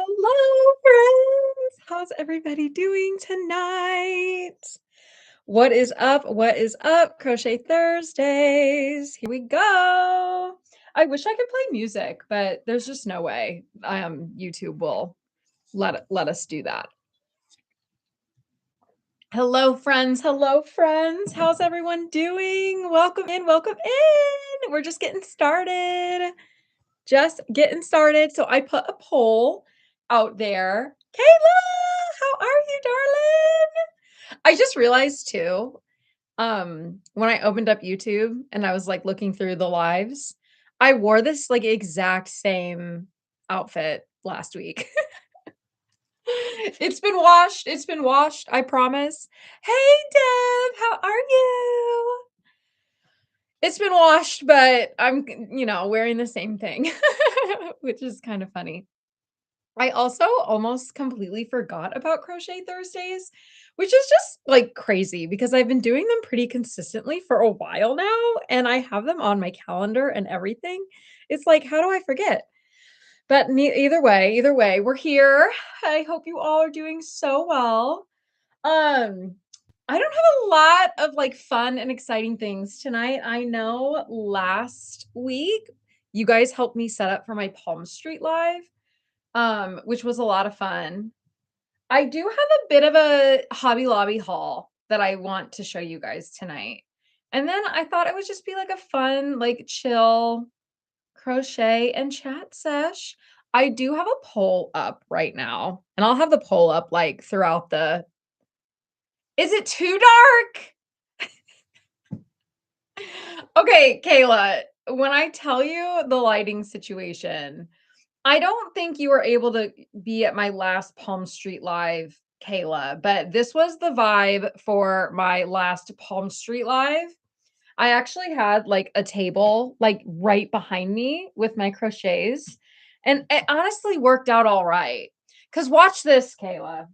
Hello, friends. How's everybody doing tonight? What is up? What is up? Crochet Thursdays. Here we go. I wish I could play music, but there's just no way. YouTube will let us do that. Hello, friends. Hello, friends. How's everyone doing? Welcome in. Welcome in. We're just getting started. Just getting started. So I put a poll out there. Kayla, how are you, darling? I just realized too, when I opened up YouTube and I was like looking through the lives, I wore this like exact same outfit last week. It's been washed. It's been washed, I promise. Hey, Deb, how are you? It's been washed, but I'm, wearing the same thing, which is kind of funny. I also almost completely forgot about Crochet Thursdays, which is just like crazy because I've been doing them pretty consistently for a while now and I have them on my calendar and everything. It's like, how do I forget? But either way, we're here. I hope you all are doing so well. Um, I don't have a lot of like fun and exciting things tonight. I know last week you guys helped me set up for my Palm Street Live, which was a lot of fun. I do have a bit of a Hobby Lobby haul that I want to show you guys tonight. And then I thought it would just be like a fun, like chill crochet and chat sesh. I do have a poll up right now, and I'll have the poll up like throughout the. Is it too dark? Okay, Kayla, when I tell you the lighting situation, I don't think you were able to be at my last Palm Street Live, Kayla, but this was the vibe for my last Palm Street Live. I actually had like a table like right behind me with my crochets, and it honestly worked out all right. Because watch this, Kayla.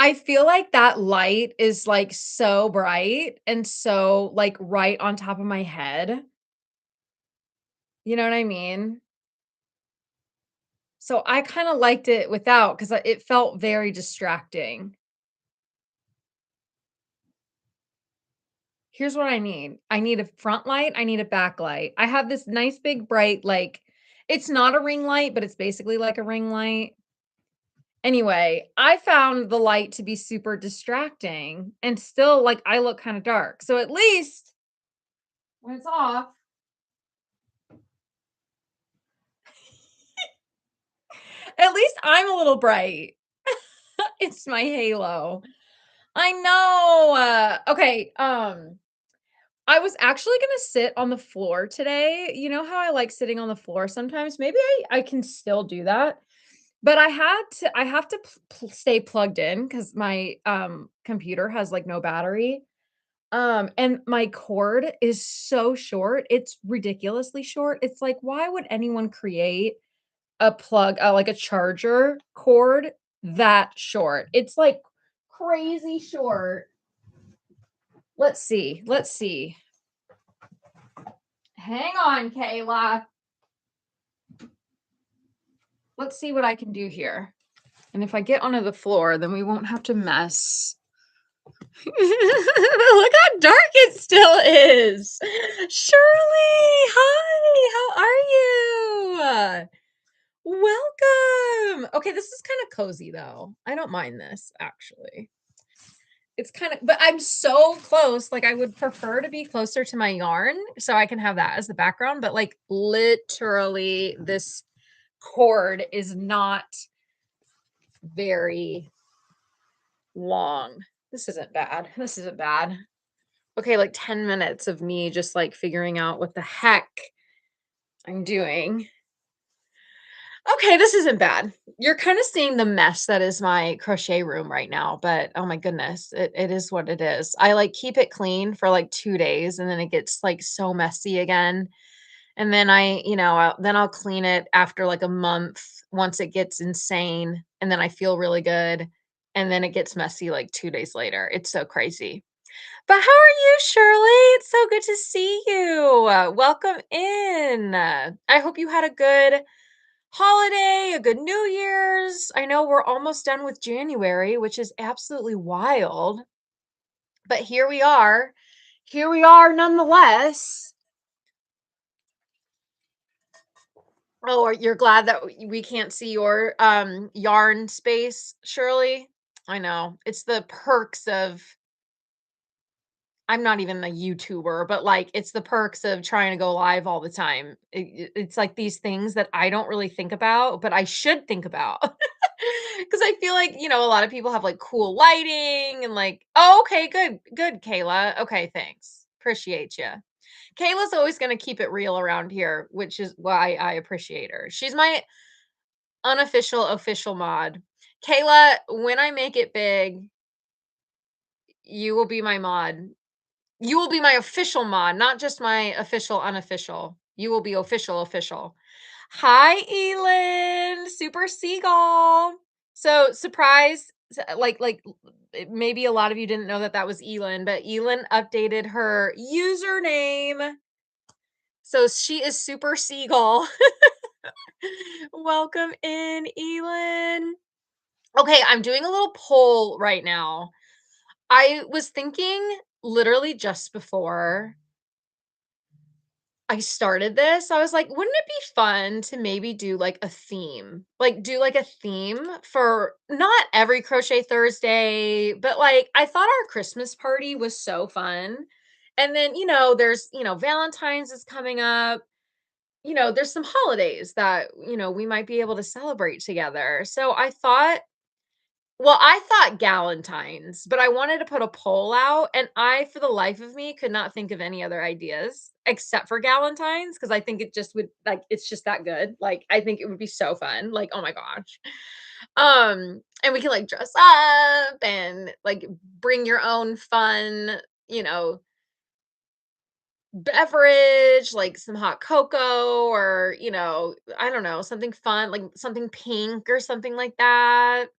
I feel like that light is like so bright and so like right on top of my head. You know what I mean? So I kind of liked it without because it felt very distracting. Here's what I need. I need a front light. I need a back light. I have this nice big bright, like it's not a ring light, but it's basically like a ring light. Anyway, I found the light to be super distracting and still like I look kind of dark. So at least when it's off, at least I'm a little bright. It's my halo. I know. Okay. I was actually gonna sit on the floor today. You know how I like sitting on the floor sometimes? Maybe I can still do that. But I have to stay plugged in because my computer has like no battery. And my cord is so short. It's ridiculously short. It's like, why would anyone create a plug, like a charger cord that short? It's like crazy short. Let's see. Let's see. Hang on, Kayla. Let's see what I can do here. And if I get onto the floor, then we won't have to mess. Look how dark it still is. Shirley, hi, how are you? Welcome. Okay, this is kind of cozy though. I don't mind this actually. It's kind of, but I'm so close. Like I would prefer to be closer to my yarn so I can have that as the background. But like literally, this cord is not very long. This isn't bad. This isn't bad. Okay, like 10 minutes of me just like figuring out what the heck I'm doing. Okay, this isn't bad. You're kind of seeing the mess that is my crochet room right now, but oh my goodness, it is what it is. I like keep it clean for like 2 days and then it gets like so messy again. And then then I'll clean it after like a month once it gets insane. And then I feel really good. And then it gets messy like 2 days later. It's so crazy. But how are you, Shirley? It's so good to see you. Welcome in. I hope you had a good holiday, a good New Year's. I know we're almost done with January, which is absolutely wild, but here we are. Here we are nonetheless. Oh, you're glad that we can't see your yarn space, Shirley? I know. It's the perks of I'm not even a YouTuber, but, like, it's the perks of trying to go live all the time. It's like these things that I don't really think about, but I should think about. Because I feel like, a lot of people have, like, cool lighting and, like, "Oh, okay, good, good, Kayla. Okay, thanks. Appreciate you." Kayla's always gonna keep it real around here, which is why I appreciate her. She's my unofficial official mod. Kayla, when I make it big, you will be my mod. You will be my official mod, not just my official unofficial. You will be official official. Hi, Elin, Super Seagull. So surprise, maybe a lot of you didn't know that that was Elin, but Elin updated her username. So she is Super Seagull. Welcome in, Elin. Okay, I'm doing a little poll right now. I was thinking literally just before I started this, I was like, wouldn't it be fun to maybe do like a theme? Like do like a theme for not every crochet Thursday, but like I thought our Christmas party was so fun. And then, there's, Valentine's is coming up. There's some holidays that, we might be able to celebrate together. So I thought Galentine's, but I wanted to put a poll out, and I, for the life of me, could not think of any other ideas except for Galentine's because I think it just would like it's just that good. Like I think it would be so fun. Like, oh my gosh. And we can like dress up and like bring your own fun, you know, beverage, like some hot cocoa or, I don't know, something fun, like something pink or something like that.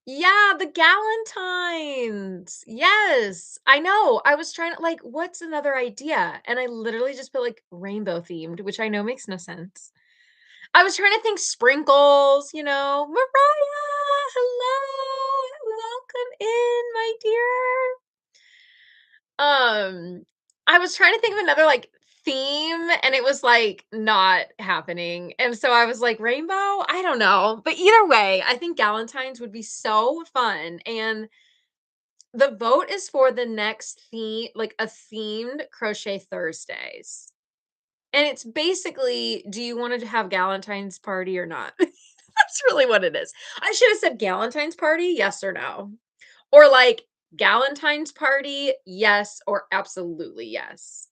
Yeah, the galentines. Yes. I know. I was trying to like, what's another idea? And I literally just put like rainbow themed, which I know makes no sense. I was trying to think sprinkles, Mariah, hello. Welcome in, my dear. I was trying to think of another like theme and it was like not happening. And so I was like, rainbow? I don't know. But either way, I think Galentine's would be so fun. And the vote is for the next theme, like a themed crochet Thursdays. And it's basically, do you want to have Galentine's party or not? That's really what it is. I should have said Galentine's party, yes or no. Or like Galentine's party, yes or absolutely yes.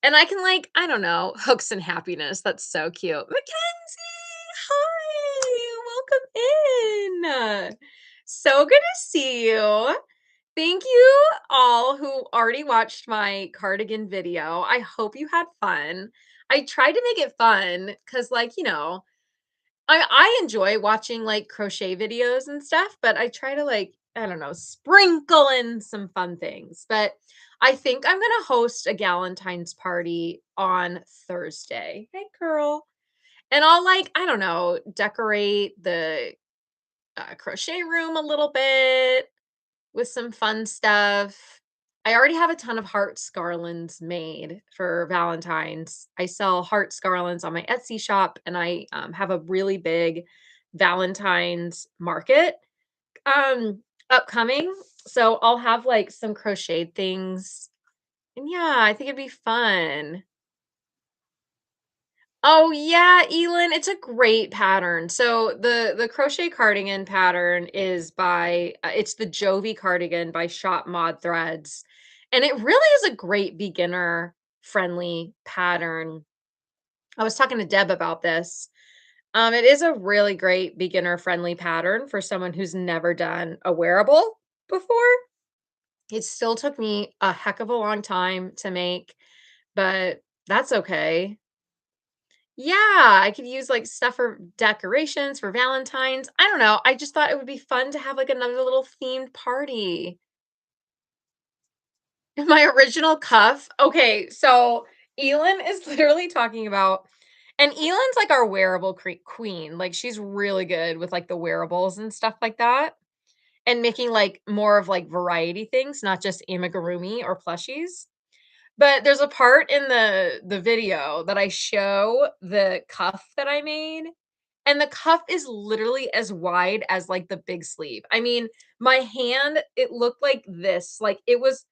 And I can like, I don't know, hooks and happiness. That's so cute. Mackenzie, hi, welcome in. So good to see you. Thank you all who already watched my cardigan video. I hope you had fun. I tried to make it fun because, like, I enjoy watching like crochet videos and stuff, but I try to like, I don't know, sprinkle in some fun things. But I think I'm gonna host a Galentine's party on Thursday. Hey, girl. And I'll like, I don't know, decorate the crochet room a little bit with some fun stuff. I already have a ton of heart garlands made for Valentine's. I sell heart garlands on my Etsy shop, and I have a really big Valentine's market upcoming. So I'll have like some crocheted things. And yeah, I think it'd be fun. Oh yeah, Elin, it's a great pattern. So the crochet cardigan pattern is by it's the Jovi cardigan by Shop Mod Threads. And it really is a great beginner friendly pattern. I was talking to Deb about this. It is a really great beginner friendly pattern for someone who's never done a wearable before. It still took me a heck of a long time to make, but that's okay. Yeah, I could use, like, stuff for decorations for Valentine's. I don't know, I just thought it would be fun to have, like, another little themed party. My original cuff. Okay, so Elin is literally talking about, and Elin's like our wearable queen. Like she's really good with like the wearables and stuff like that, and making like more of like variety things, not just amigurumi or plushies. But there's a part in the video that I show the cuff that I made, and the cuff is literally as wide as like the big sleeve. I mean, my hand, it looked like this. Like it was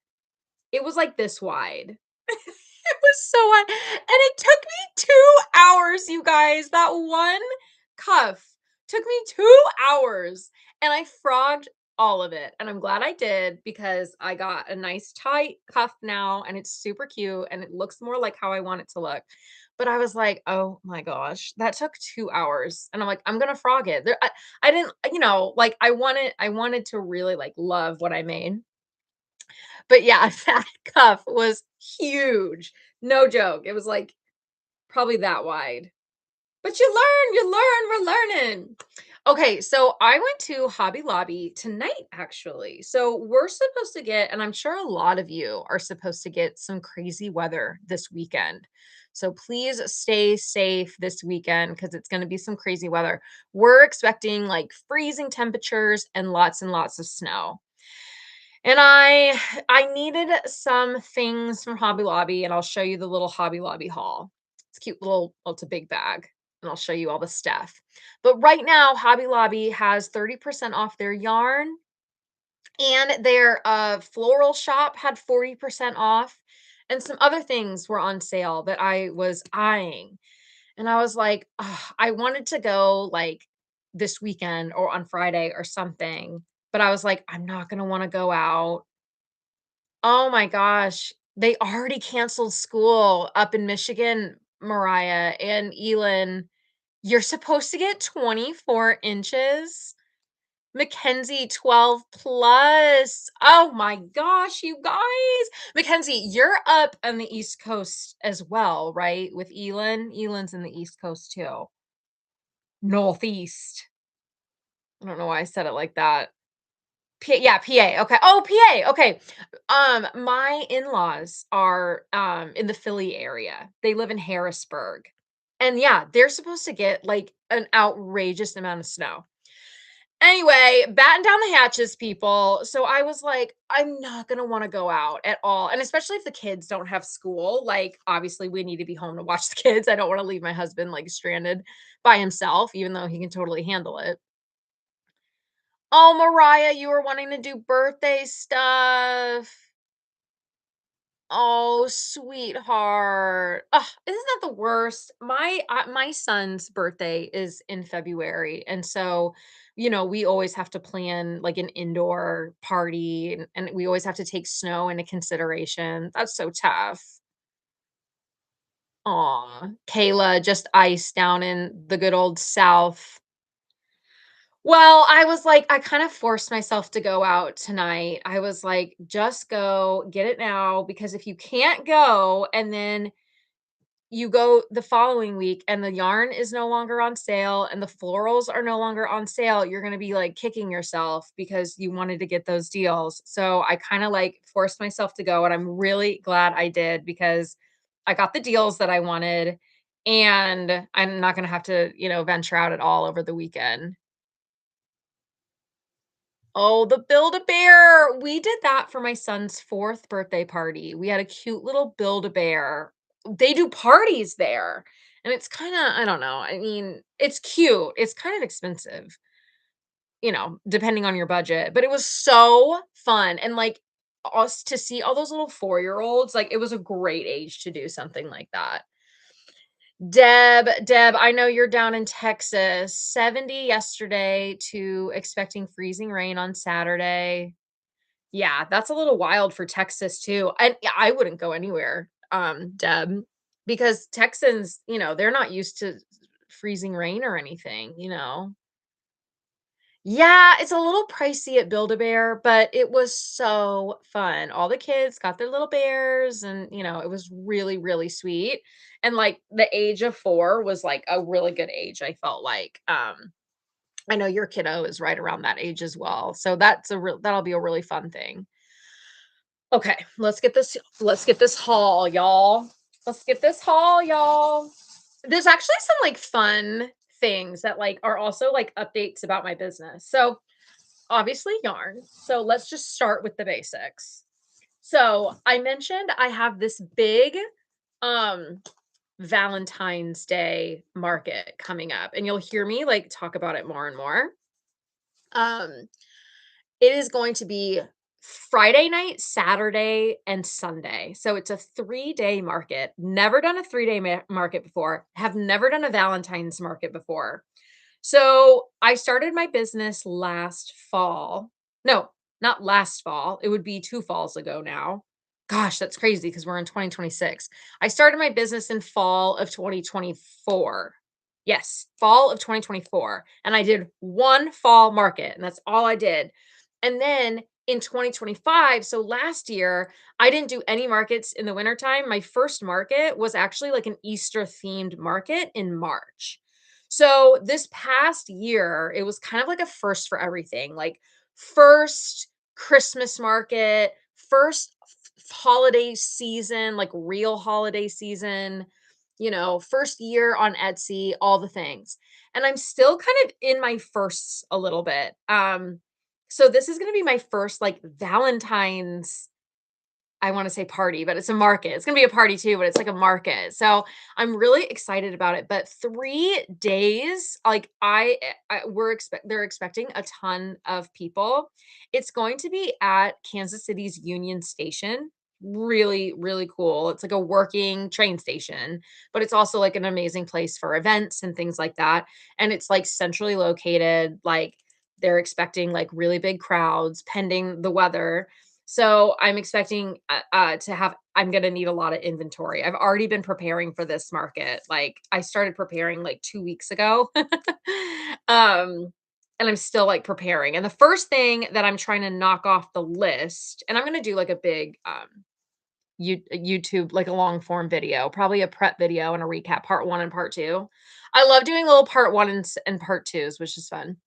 like this wide. It was so wide, and it took me 2 hours, you guys. That one cuff took me 2 hours, and I frogged all of it, and I'm glad I did because I got a nice tight cuff now, and it's super cute, and it looks more like how I want it to look. But I was like, "Oh my gosh, that took 2 hours." And I'm like, "I'm gonna frog it." I didn't, like, I wanted to really, like, love what I made. But yeah, that cuff was huge. No joke. It was like probably that wide. But you learn, we're learning. Okay, so I went to Hobby Lobby tonight actually. So we're supposed to get, and I'm sure a lot of you are supposed to get some crazy weather this weekend. So please stay safe this weekend because it's going to be some crazy weather. We're expecting like freezing temperatures and lots of snow. And I needed some things from Hobby Lobby, and I'll show you the little Hobby Lobby haul. It's a cute little, well, it's a big bag, and I'll show you all the stuff. But right now, Hobby Lobby has 30% off their yarn, and their floral shop had 40% off, and some other things were on sale that I was eyeing. And I was like, "Ugh," I wanted to go like this weekend or on Friday or something, but I was like, I'm not gonna want to go out. Oh my gosh. They already canceled school up in Michigan, Mariah and Elin. You're supposed to get 24 inches. Mackenzie, 12 plus. Oh my gosh, you guys. Mackenzie, you're up on the East Coast as well, right? With Elin. Elin's in the East Coast too. Northeast. I don't know why I said it like that. Yeah, PA, okay. Oh, PA, okay. My in-laws are, in the Philly area. They live in Harrisburg. And yeah, they're supposed to get, like, an outrageous amount of snow. Anyway, batten down the hatches, people. So I was like, I'm not gonna wanna go out at all, and especially if the kids don't have school, like, obviously, we need to be home to watch the kids. I don't wanna leave my husband, like, stranded by himself, even though he can totally handle it. Oh, Mariah, you were wanting to do birthday stuff. Oh, sweetheart. Ugh, isn't that the worst? My son's birthday is in February, and so, we always have to plan like an indoor party, and we always have to take snow into consideration. That's so tough. Aw, Kayla just iced down in the good old South. Well, I was like, I kind of forced myself to go out tonight. I was like, just go, get it now, because if you can't go and then you go the following week and the yarn is no longer on sale and the florals are no longer on sale, you're going to be like kicking yourself because you wanted to get those deals. So I kind of like forced myself to go, and I'm really glad I did because I got the deals that I wanted, and I'm not going to have to, venture out at all over the weekend. Oh, the Build-A-Bear. We did that for my son's 4th birthday party. We had a cute little Build-A-Bear. They do parties there, and it's kinda, I don't know, I mean, it's cute. It's kind of expensive, depending on your budget, but it was so fun, and, like, us to see all those little four-year-olds, like, it was a great age to do something like that. Deb, I know you're down in Texas. 70 yesterday to expecting freezing rain on Saturday. Yeah, that's a little wild for Texas too. And yeah, I wouldn't go anywhere, Deb, because Texans, they're not used to freezing rain or anything. Yeah, it's a little pricey at Build-A-Bear, but it was so fun. All the kids got their little bears, and, it was really, really sweet. And, like, the age of 4 was, like, a really good age, I felt like. I know your kiddo is right around that age as well, so that'll be a really fun thing. Okay, let's get this haul, y'all. Let's get this haul, y'all. There's actually some like fun things that like are also like updates about my business. So, obviously yarn. So, let's just start with the basics. So, I mentioned I have this big um Valentine's Day market coming up, and you'll hear me like talk about it more and more. Um It is going to be Friday night, Saturday, and Sunday. So it's a 3-day market. Never done a 3-day market before. Have never done a Valentine's market before. So I started my business last fall. No, not last fall. It would be 2 falls ago now. Gosh, that's crazy because we're in 2026. I started my business in fall of 2024. Yes, fall of 2024. And I did one fall market, and that's all I did. And then in 2025, so last year, I didn't do any markets in the wintertime. My first market was actually like an Easter themed market in March. So this past year, it was kind of like a first for everything. Like first Christmas market, first holiday season, like real holiday season, first year on Etsy, all the things. And I'm still kind of in my firsts a little bit. So this is going to be my first like Valentine's, I wanna say party, but it's a market. It's gonna be a party too, but it's like a market. So, I'm really excited about it, but 3 days, like, they're expecting a ton of people. It's going to be at Kansas City's Union Station. Really, really cool. It's like a working train station, but it's also, like, an amazing place for events and things like that, and it's, like, centrally located, like, they're expecting, like, really big crowds pending the weather. So I'm expecting I'm gonna need a lot of inventory. I've already been preparing for this market. Like I started preparing like 2 weeks ago. um, and I'm still like preparing. And the first thing that I'm trying to knock off the list, and I'm gonna do like a big YouTube, like a long form video, probably a prep video and a recap, part one and part two. I love doing little part one and part twos, which is fun.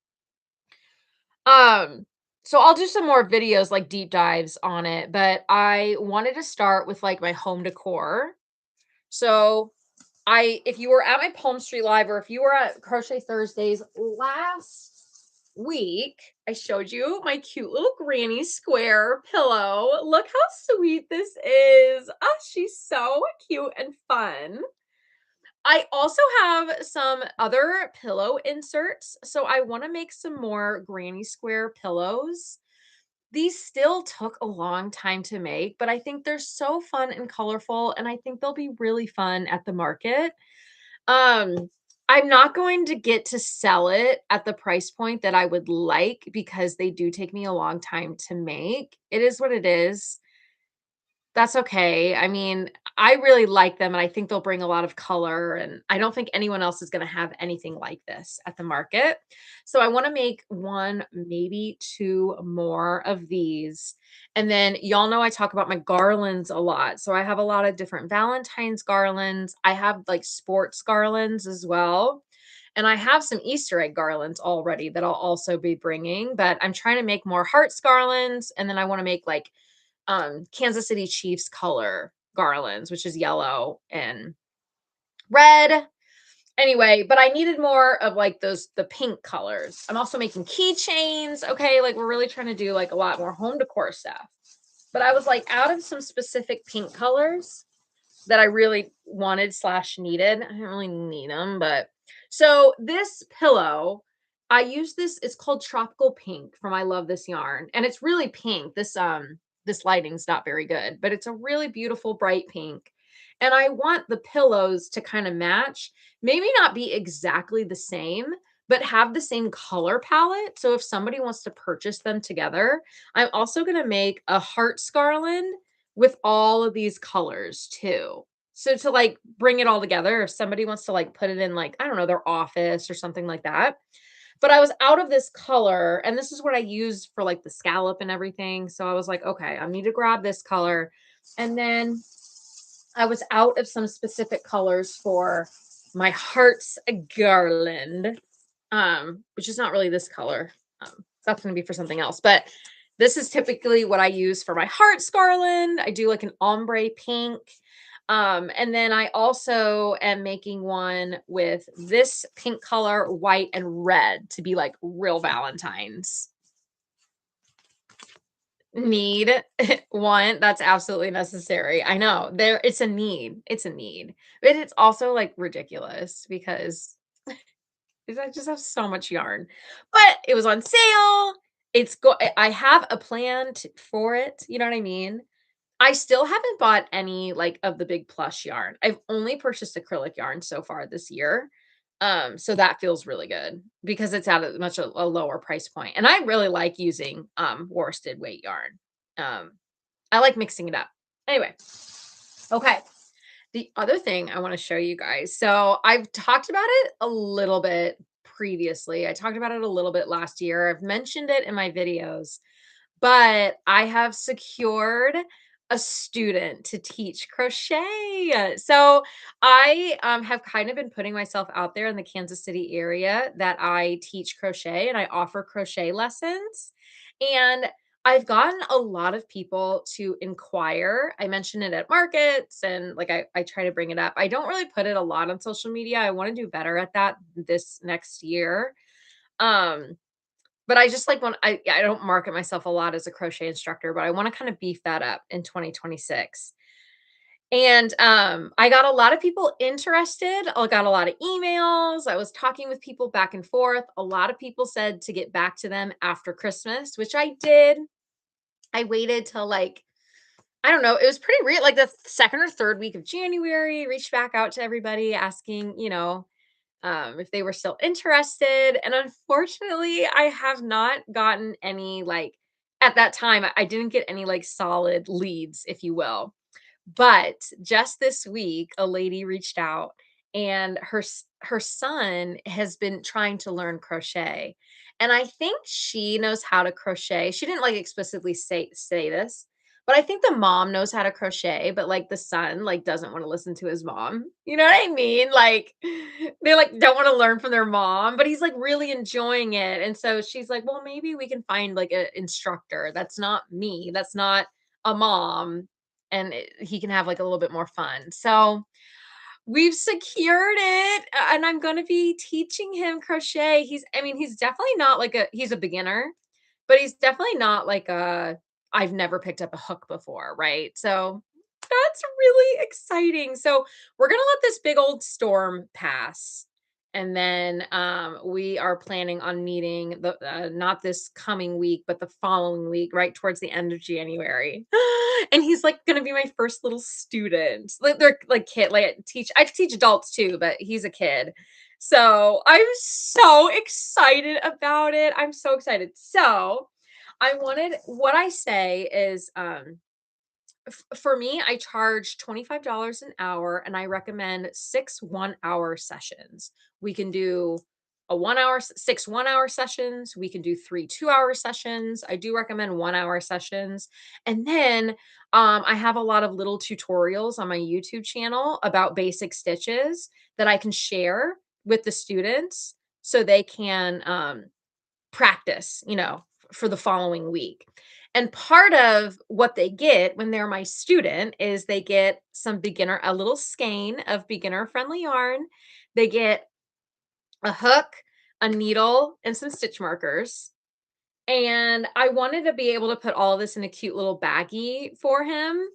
Um, so I'll do some more videos, like deep dives on it, but I wanted to start with like my home decor. So if you were at my Palm Street Live or if you were at Crochet Thursdays last week, I showed you my cute little granny square pillow. Look how sweet this is. Oh, she's so cute and fun. I also have some other pillow inserts. So I want to make some more granny square pillows. These still took a long time to make, but I think they're so fun and colorful, and I think they'll be really fun at the market. Um, I'm not going to get to sell it at the price point that I would like because they do take me a long time to make. It is what it is. That's okay. I mean, I really like them, and I think they'll bring a lot of color, and I don't think anyone else is gonna have anything like this at the market. So I wanna make 1, maybe 2 more of these, and then y'all know I talk about my garlands a lot, so I have a lot of different Valentine's garlands. I have, like, sports garlands as well, and I have some Easter egg garlands already that I'll also be bringing, but I'm trying to make more hearts garlands, and then I wanna make, like, Kansas City Chiefs color garlands, which is yellow and red. Anyway, but I needed more of like the pink colors. I'm also making keychains. Okay, like we're really trying to do like a lot more home decor stuff. But I was like out of some specific pink colors that I really wanted slash needed. I didn't really need them, but so this pillow, I use this. It's called Tropical Pink from I Love This Yarn, and it's really pink. This lighting's not very good, but it's a really beautiful bright pink. And I want the pillows to kind of match, maybe not be exactly the same, but have the same color palette. So if somebody wants to purchase them together, I'm also going to make a hearts garland with all of these colors too. So to like bring it all together, if somebody wants to like put it in like, I don't know, their office or something like that. But I was out of this color and this is what I used for like the scallop and everything. So I was like, okay, I need to grab this color. And then I was out of some specific colors for my hearts garland, which is not really this color. That's going to be for something else. But This is typically what I use for my hearts garland. I do like an ombre pink. And then I also am making one with this pink color, white, and red to be like real Valentines. Need one that's absolutely necessary. I know there it's a need. It's a need. But it's also like ridiculous because I just have so much yarn. But it was on sale. I have a plan for it. You know what I mean? I still haven't bought any like of the big plush yarn. I've only purchased acrylic yarn so far this year. So that feels really good because it's at a lower price point. And I really like using worsted weight yarn. Um, I like mixing it up. Anyway, okay. The other thing I want to show you guys. So I've talked about it a little bit previously. I talked about it a little bit last year. I've mentioned it in my videos, but I have secured a student to teach crochet. So I have kind of been putting myself out there in the Kansas City area that I teach crochet and I offer crochet lessons. And I've gotten a lot of people to inquire. I mention it at markets and like I try to bring it up. I don't really put it a lot on social media. I want to do better at that this next year. Um, but I just like I don't market myself a lot as a crochet instructor, but I want to kind of beef that up in 2026. And I got a lot of people interested. I got a lot of emails. I was talking with people back and forth. A lot of people said to get back to them after Christmas, which I did. I waited till like I don't know, it was pretty real like the second or third week of January, reached back out to everybody asking, if they were still interested. And unfortunately, I have not gotten any like at that time, I didn't get any like solid leads, if you will. But just this week, a lady reached out and her son has been trying to learn crochet. And I think she knows how to crochet. She didn't like explicitly say this, but I think the mom knows how to crochet, but like the son like doesn't want to listen to his mom. You know what I mean? Like they like don't want to learn from their mom, but he's like really enjoying it. And so she's like, "Well, maybe we can find like an instructor that's not me. That's not a mom and he can have like a little bit more fun." So we've secured it and I'm going to be teaching him crochet. He's definitely not like he's a beginner, but he's definitely not like I've never picked up a hook before, right? So that's really exciting. So we're going to let this big old storm pass. And then we are planning on meeting not this coming week, but the following week, right towards the end of January. And he's like going to be my first little student. Like they're like kid, like I teach adults too, but he's a kid. So I'm so excited about it. I'm so excited. So what I say is for me, I charge $25 an hour and I recommend 6 1-hour sessions. We can do a 1 hour, 6 1-hour sessions. We can do 3 2-hour sessions. I do recommend 1-hour sessions. And then I have a lot of little tutorials on my YouTube channel about basic stitches that I can share with the students so they can practice, for the following week. And part of what they get when they're my student is they get a little skein of beginner friendly yarn. They get a hook, a needle, and some stitch markers. And I wanted to be able to put all of this in a cute little baggie for him.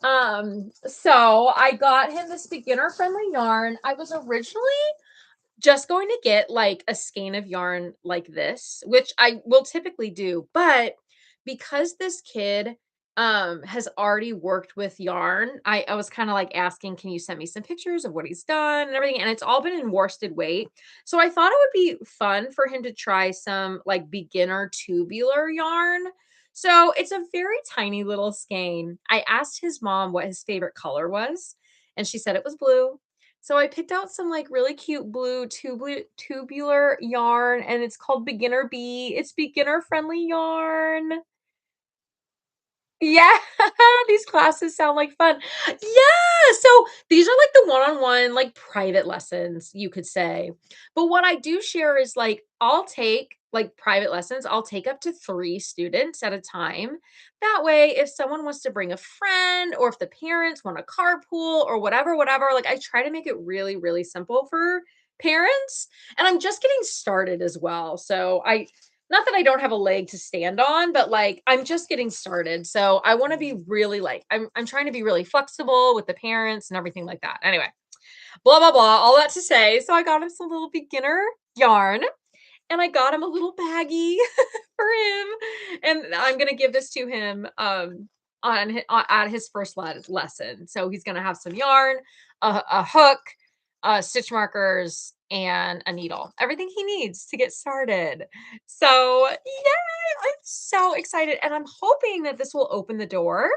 So I got him this beginner friendly yarn. I was originally just going to get like a skein of yarn like this, which I will typically do, but because this kid has already worked with yarn, I was kind of like asking, can you send me some pictures of what he's done and everything? And it's all been in worsted weight. So I thought it would be fun for him to try some like beginner tubular yarn. So it's a very tiny little skein. I asked his mom what his favorite color was, and she said it was blue. So I picked out some like really cute blue tubular yarn and it's called Beginner Bee. It's beginner friendly yarn. Yeah, these classes sound like fun. Yeah, so these are like the one-on-one, like private lessons, you could say. But what I do share is like I'll take like private lessons, I'll take up to 3 students at a time. That way, if someone wants to bring a friend or if the parents want a carpool or whatever, like I try to make it really, really simple for parents. And I'm just getting started as well. So not that I don't have a leg to stand on, but like I'm just getting started. So I want to be really like I'm trying to be really flexible with the parents and everything like that. Anyway, blah blah blah, all that to say. So I got him some little beginner yarn and I got him a little baggie for him. And I'm gonna give this to him at his first lesson. So he's gonna have some yarn, a hook, stitch markers, and a needle. Everything he needs to get started. So yeah, I'm so excited, and I'm hoping that this will open the door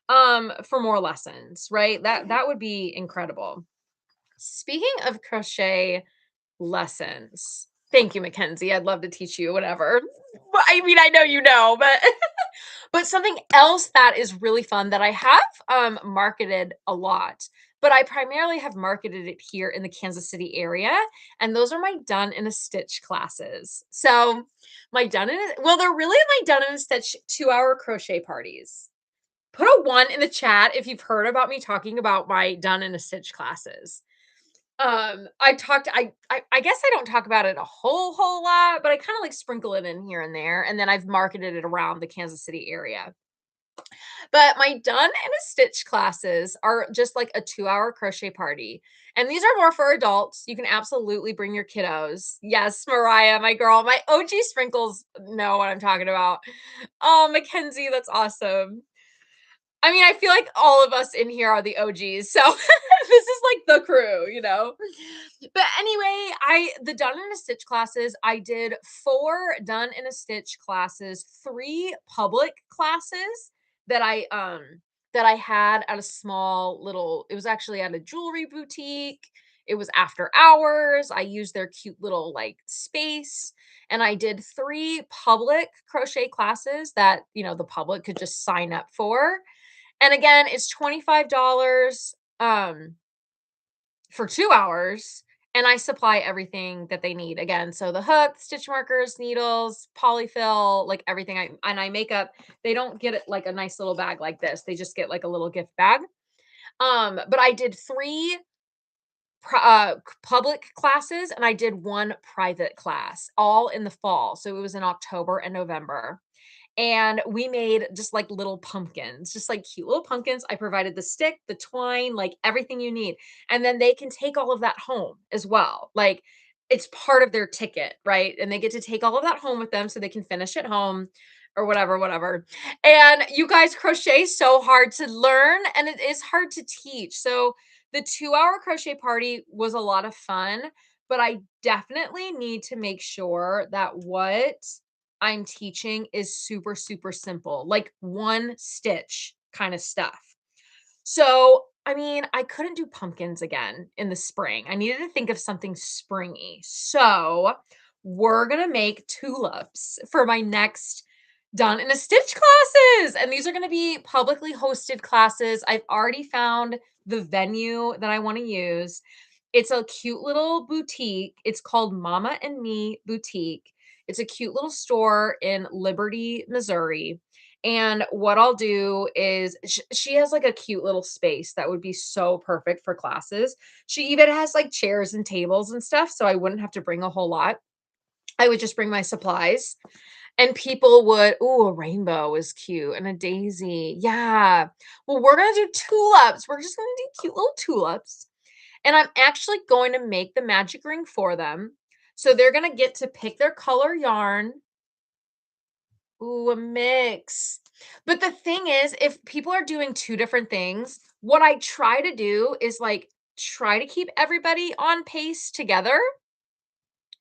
for more lessons. Right? That would be incredible. Speaking of crochet lessons. Thank you, Mackenzie. I'd love to teach you whatever. I mean, I know you know, but but something else that is really fun that I have marketed a lot, but I primarily have marketed it here in the Kansas City area, and those are my done in a stitch classes. So my they're really my done in a stitch 2-hour crochet parties. Put a 1 in the chat if you've heard about me talking about my done in a stitch classes. I guess I don't talk about it a whole lot, but I kind of like sprinkle it in here and there, and then I've marketed it around the Kansas City area. But my done in a stitch classes are just like a 2-hour crochet party. And these are more for adults. You can absolutely bring your kiddos. Yes, Mariah, my girl, my OG sprinkles know what I'm talking about. Oh, Mackenzie, that's awesome. I mean, I feel like all of us in here are the OGs. So this is like the crew, you know? But anyway, the done in a stitch classes, I did 4 done in a stitch classes, 3 public classes that I had at a small little, it was actually at a jewelry boutique. It was after hours. I used their cute little like space, and I did 3 public crochet classes that, the public could just sign up for. And again, it's $25 for 2 hours, and I supply everything that they need. Again, so the hook, stitch markers, needles, polyfill, like everything. I make up. They don't get it like a nice little bag like this. They just get like a little gift bag. But I did 3 public classes and I did 1 private class all in the fall. So it was in October and November. And we made just like little pumpkins, just like cute little pumpkins. I provided the stick, the twine, like everything you need. And then they can take all of that home as well. Like it's part of their ticket, right? And they get to take all of that home with them so they can finish at home or whatever. And you guys crochet so hard to learn and it is hard to teach. So the 2-hour crochet party was a lot of fun, but I definitely need to make sure that what I'm teaching is super, super simple, like 1 stitch kind of stuff. So, I mean, I couldn't do pumpkins again in the spring. I needed to think of something springy. So, we're going to make tulips for my next done in a stitch classes. And these are going to be publicly hosted classes. I've already found the venue that I want to use. It's a cute little boutique. It's called Mama and Me Boutique. It's a cute little store in Liberty, Missouri. And what I'll do is she has like a cute little space that would be so perfect for classes. She even has like chairs and tables and stuff, so I wouldn't have to bring a whole lot. I would just bring my supplies and people would, ooh, a rainbow is cute and a daisy. Yeah. Well, we're going to do tulips. We're just going to do cute little tulips. And I'm actually going to make the magic ring for them. So they're going to get to pick their color yarn. Ooh, a mix. But the thing is, if people are doing 2 different things, what I try to do is like try to keep everybody on pace together.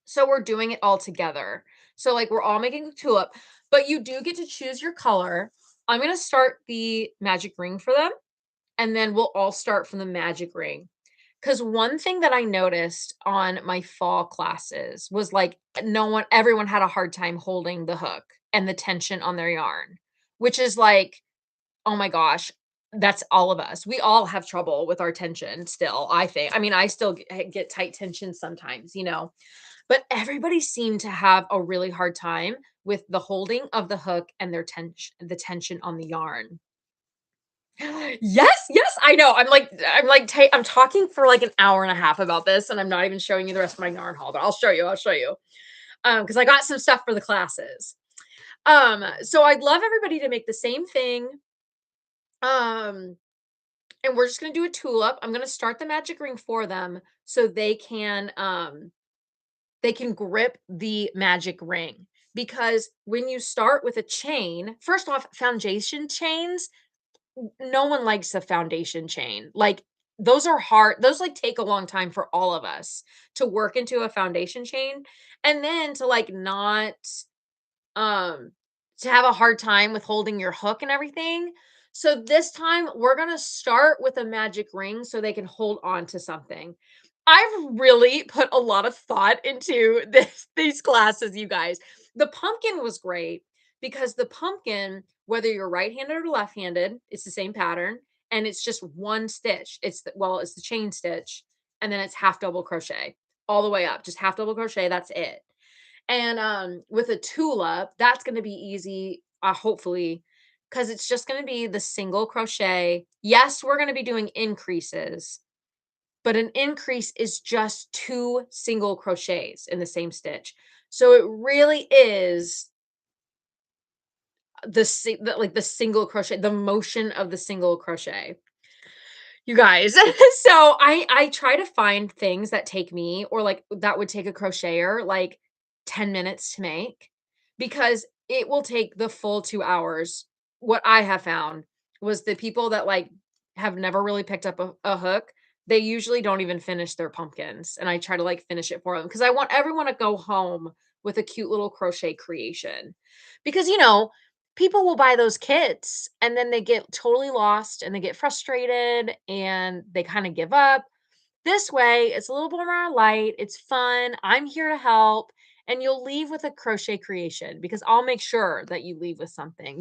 So we're doing it all together. So like we're all making a tulip, but you do get to choose your color. I'm going to start the magic ring for them, and then we'll all start from the magic ring. Because one thing that I noticed on my fall classes was like everyone had a hard time holding the hook and the tension on their yarn, which is like, oh my gosh, That's all of us. We all have trouble with our tension still, I think. I mean, I still get tight tension sometimes, but everybody seemed to have a really hard time with the holding of the hook and the tension on the yarn. Yes, yes, I know. I'm talking for like an hour and a half about this, and I'm not even showing you the rest of my yarn haul, but I'll show you. I'll show you. Because I got some stuff for the classes. So I'd love everybody to make the same thing. Um, and we're just gonna do a tulip. I'm gonna start the magic ring for them so they can grip the magic ring. Because when you start with a chain, first off, foundation chains, no one likes a foundation chain. Like those are hard. Those like take a long time for all of us to work into a foundation chain and then to like not um to have a hard time with holding your hook and everything. So this time we're going to start with a magic ring so they can hold on to something. I've really put a lot of thought into these classes, you guys. The pumpkin was great because the pumpkin, whether you're right-handed or left-handed, it's the same pattern and it's just one stitch. It's the chain stitch and then it's half double crochet all the way up, just half double crochet, that's it. And, with a tulip, that's gonna be easy, hopefully, because it's just gonna be the single crochet. Yes, we're gonna be doing increases, but an increase is just 2 single crochets in the same stitch. So it really is the single crochet, the motion of the single crochet. You guys, so I try to find things that take me or, like, that would take a crocheter, like, 10 minutes to make because it will take the full 2 hours. What I have found was the people that, like, have never really picked up a hook, they usually don't even finish their pumpkins, and I try to, like, finish it for them because I want everyone to go home with a cute little crochet creation. Because, people will buy those kits and then they get totally lost and they get frustrated and they kind of give up. This way, it's a little bit more light, it's fun. I'm here to help, and you'll leave with a crochet creation because I'll make sure that you leave with something.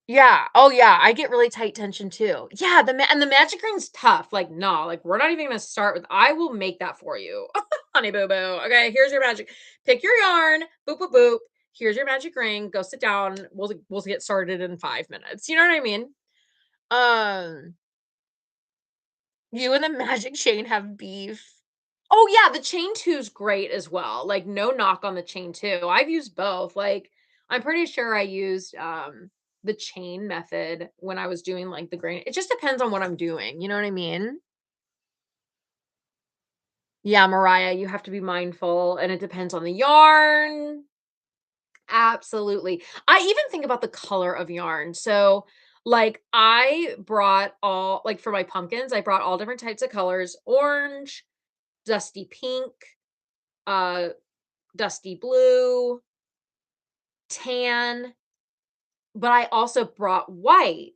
Yeah. Oh, yeah. I get really tight tension too. Yeah. And the magic ring's tough. Like, no, like we're not even gonna start with. I will make that for you, honey boo boo. Okay, here's your magic. Pick your yarn. Boop boop boop. Here's your magic ring. Go sit down. We'll get started in 5 minutes. You know what I mean? Um, you and the magic chain have beef. Oh yeah, the chain two's great as well. Like no knock on the chain two. I've used both. Like I'm pretty sure I used the chain method when I was doing like the grain. It just depends on what I'm doing. You know what I mean? Yeah, Mariah, you have to be mindful and it depends on the yarn. Absolutely. I even think about the color of yarn. So like I brought all like for my pumpkins, I brought all different types of colors, orange, dusty pink, uh dusty blue, tan, but I also brought white.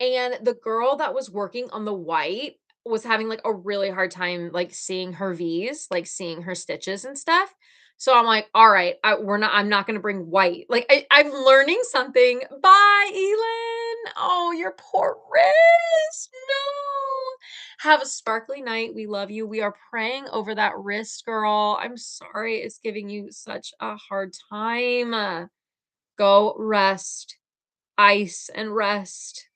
And the girl that was working on the white was having like a really hard time like seeing her V's, like seeing her stitches and stuff. So I'm like, all right, I'm not gonna bring white. Like I'm learning something. Bye, Elin. Oh, your poor wrist. No. Have a sparkly night. We love you. We are praying over that wrist, girl. I'm sorry it's giving you such a hard time. Go rest, ice and rest.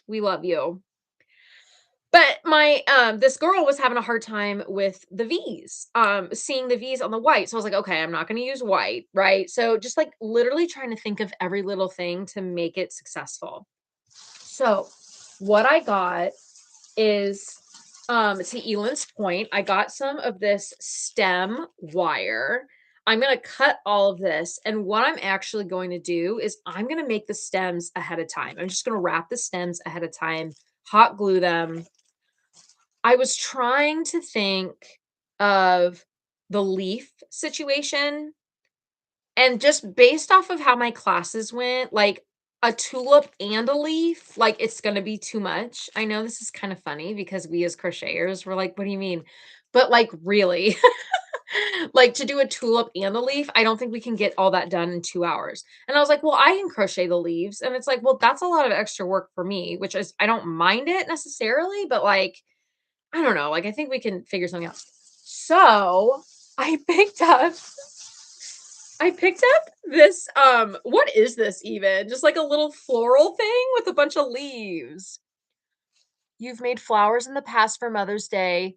We love you. But my this girl was having a hard time with the V's, seeing the V's on the white. So I was like, okay, I'm not going to use white, right? So just like literally trying to think of every little thing to make it successful. So what I got is to Elin's point, I got some of this stem wire. I'm going to cut all of this. And what I'm actually going to do is I'm going to make the stems ahead of time. I'm just going to wrap the stems ahead of time, hot glue them. I was trying to think of the leaf situation. And just based off of how my classes went, like a tulip and a leaf, like it's going to be too much. I know this is kind of funny because we as crocheters were like, what do you mean? But like really, Like, to do a tulip and a leaf, I don't think we can get all that done in 2 hours. And I was like, "Well, I can crochet the leaves." And it's like, "Well, that's a lot of extra work for me," which is I don't mind it necessarily, but, like, I don't know, like, I think we can figure something out. So, I picked up I picked up this, what is this even? Just like a little floral thing with a bunch of leaves. You've made flowers in the past for Mother's Day.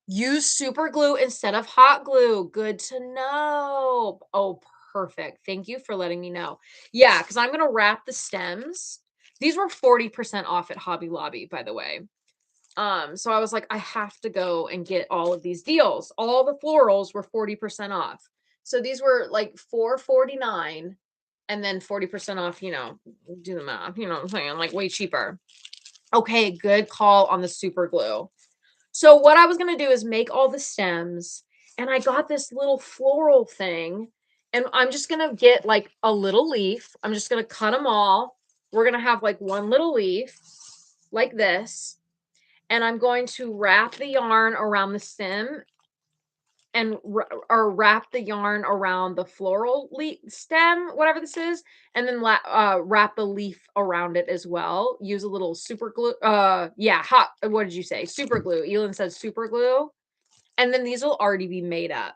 Use super glue instead of hot glue. Good to know. Oh, perfect. Thank you for letting me know. Yeah, because I'm gonna wrap the stems. These were 40% off at Hobby Lobby, by the way. So I was like, I have to go and get all of these deals. All the florals were 40% off. So these were like 4.49 and then 40% off, do the math, you know what I'm saying? Like way cheaper. Okay, good call on the super glue. So what I was gonna do is make all the stems, and I got this little floral thing, and I'm just gonna get like a little leaf. I'm just gonna cut them all. We're gonna have like one little leaf like this, and I'm going to wrap the yarn around the stem and or wrap the yarn around the floral leaf stem, whatever this is, and then wrap a leaf around it as well. Use a little super glue. Yeah, hot. What did you say? Super glue. Elin says super glue, and then these will already be made up,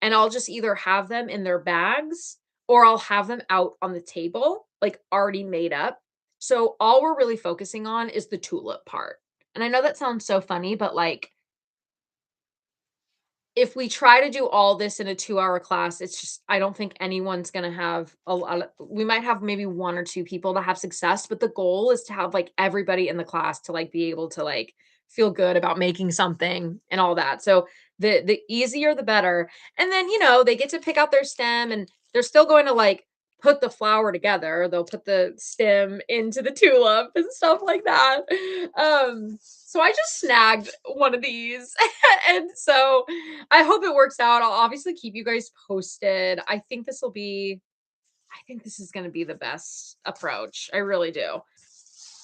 and I'll just either have them in their bags or I'll have them out on the table, like already made up. So all we're really focusing on is the tulip part. And I know that sounds so funny, but like if we try to do all this in a 2-hour class, it's just I don't think anyone's gonna have a lot of we might have maybe 1 or 2 people that have success, but the goal is to have, like, everybody in the class to, like, be able to, like, feel good about making something and all that. So, the easier, the better. And then, they get to pick out their stem, and they're still going to, like, put the flower together. They'll put the stem into the tulip and stuff like that. So I just snagged one of these, and so I hope it works out. I'll obviously keep you guys posted. I think this is gonna be the best approach. I really do.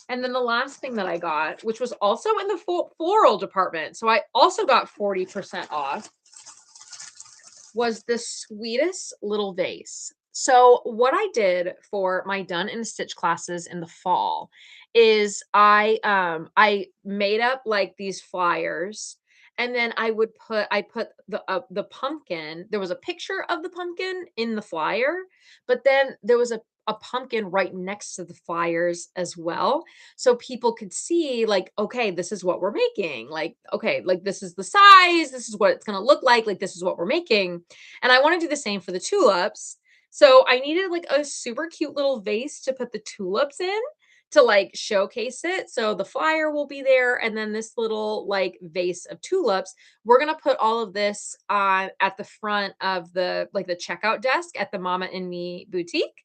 And then the last thing that I got, which was also in the floral department, so I also got 40% off, was the sweetest little vase. So what I did for my done in a stitch classes in the fall is I made up like these flyers, and then I put the pumpkin. There was a picture of the pumpkin in the flyer, but then there was a pumpkin right next to the flyers as well, so people could see like, okay, this is what we're making, like, okay, like this is the size, this is what it's going to look like this is what we're making. And I want to do the same for the tulips. So I needed like a super cute little vase to put the tulips in to like showcase it. So the flyer will be there, and then this little like vase of tulips. We're gonna put all of this on at the front of the checkout desk at the Mama and Me boutique.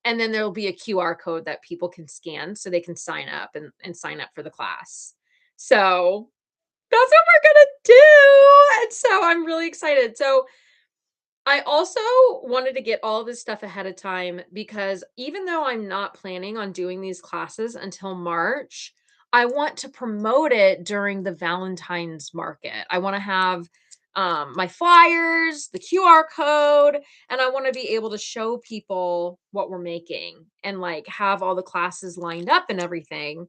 And then there'll be a QR code that people can scan so they can sign up and sign up for the class. So that's what we're gonna do. And so I'm really excited. So I also wanted to get all this stuff ahead of time because even though I'm not planning on doing these classes until March, I want to promote it during the Valentine's market. I want to have my flyers, the QR code, and I want to be able to show people what we're making and like have all the classes lined up and everything.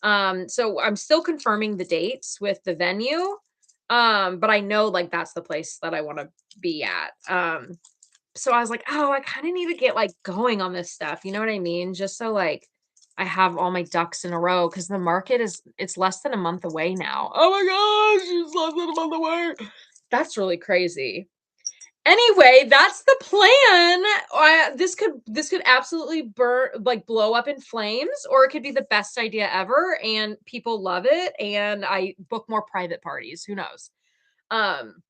So I'm still confirming the dates with the venue. But I know like that's the place that I want to be at. So I was like, oh, I kind of need to get like going on this stuff. You know what I mean? Just so like I have all my ducks in a row because the market it's less than a month away now. Oh my gosh, it's less than a month away. That's really crazy. Anyway, that's the plan. This could absolutely blow up in flames, or it could be the best idea ever, and people love it, and I book more private parties. Who knows? Um,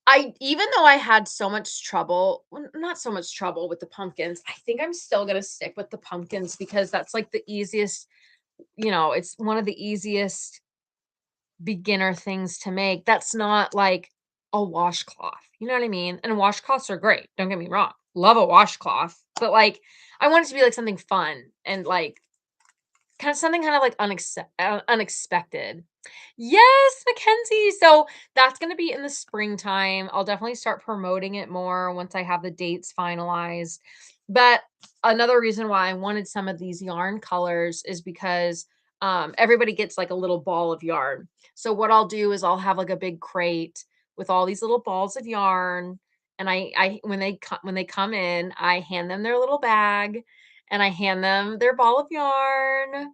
I even though I had so much trouble, not so much trouble with the pumpkins, I think I'm still gonna stick with the pumpkins because that's like the easiest. It's one of the easiest beginner things to make. That's not like a washcloth. You know what I mean? And washcloths are great. Don't get me wrong. Love a washcloth. But like I want it to be like something fun and like kind of something kind of like unexpected. Yes, Mackenzie. So that's going to be in the springtime. I'll definitely start promoting it more once I have the dates finalized. But another reason why I wanted some of these yarn colors is because everybody gets like a little ball of yarn. So what I'll do is I'll have like a big crate with all these little balls of yarn, and I when they come in, I hand them their little bag, and I hand them their ball of yarn.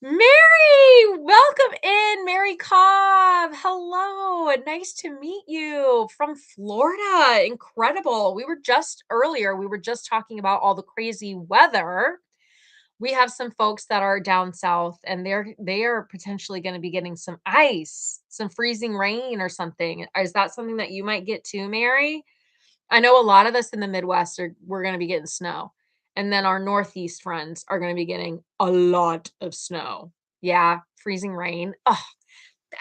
Mary, welcome in, Mary Cobb. Hello, nice to meet you from Florida. Incredible. We were just talking about all the crazy weather. We have some folks that are down south and they are potentially going to be getting some ice, some freezing rain or something. Is that something that you might get too, Mary? I know a lot of us in the Midwest we're going to be getting snow. And then our Northeast friends are going to be getting a lot of snow. Yeah, freezing rain. Ugh.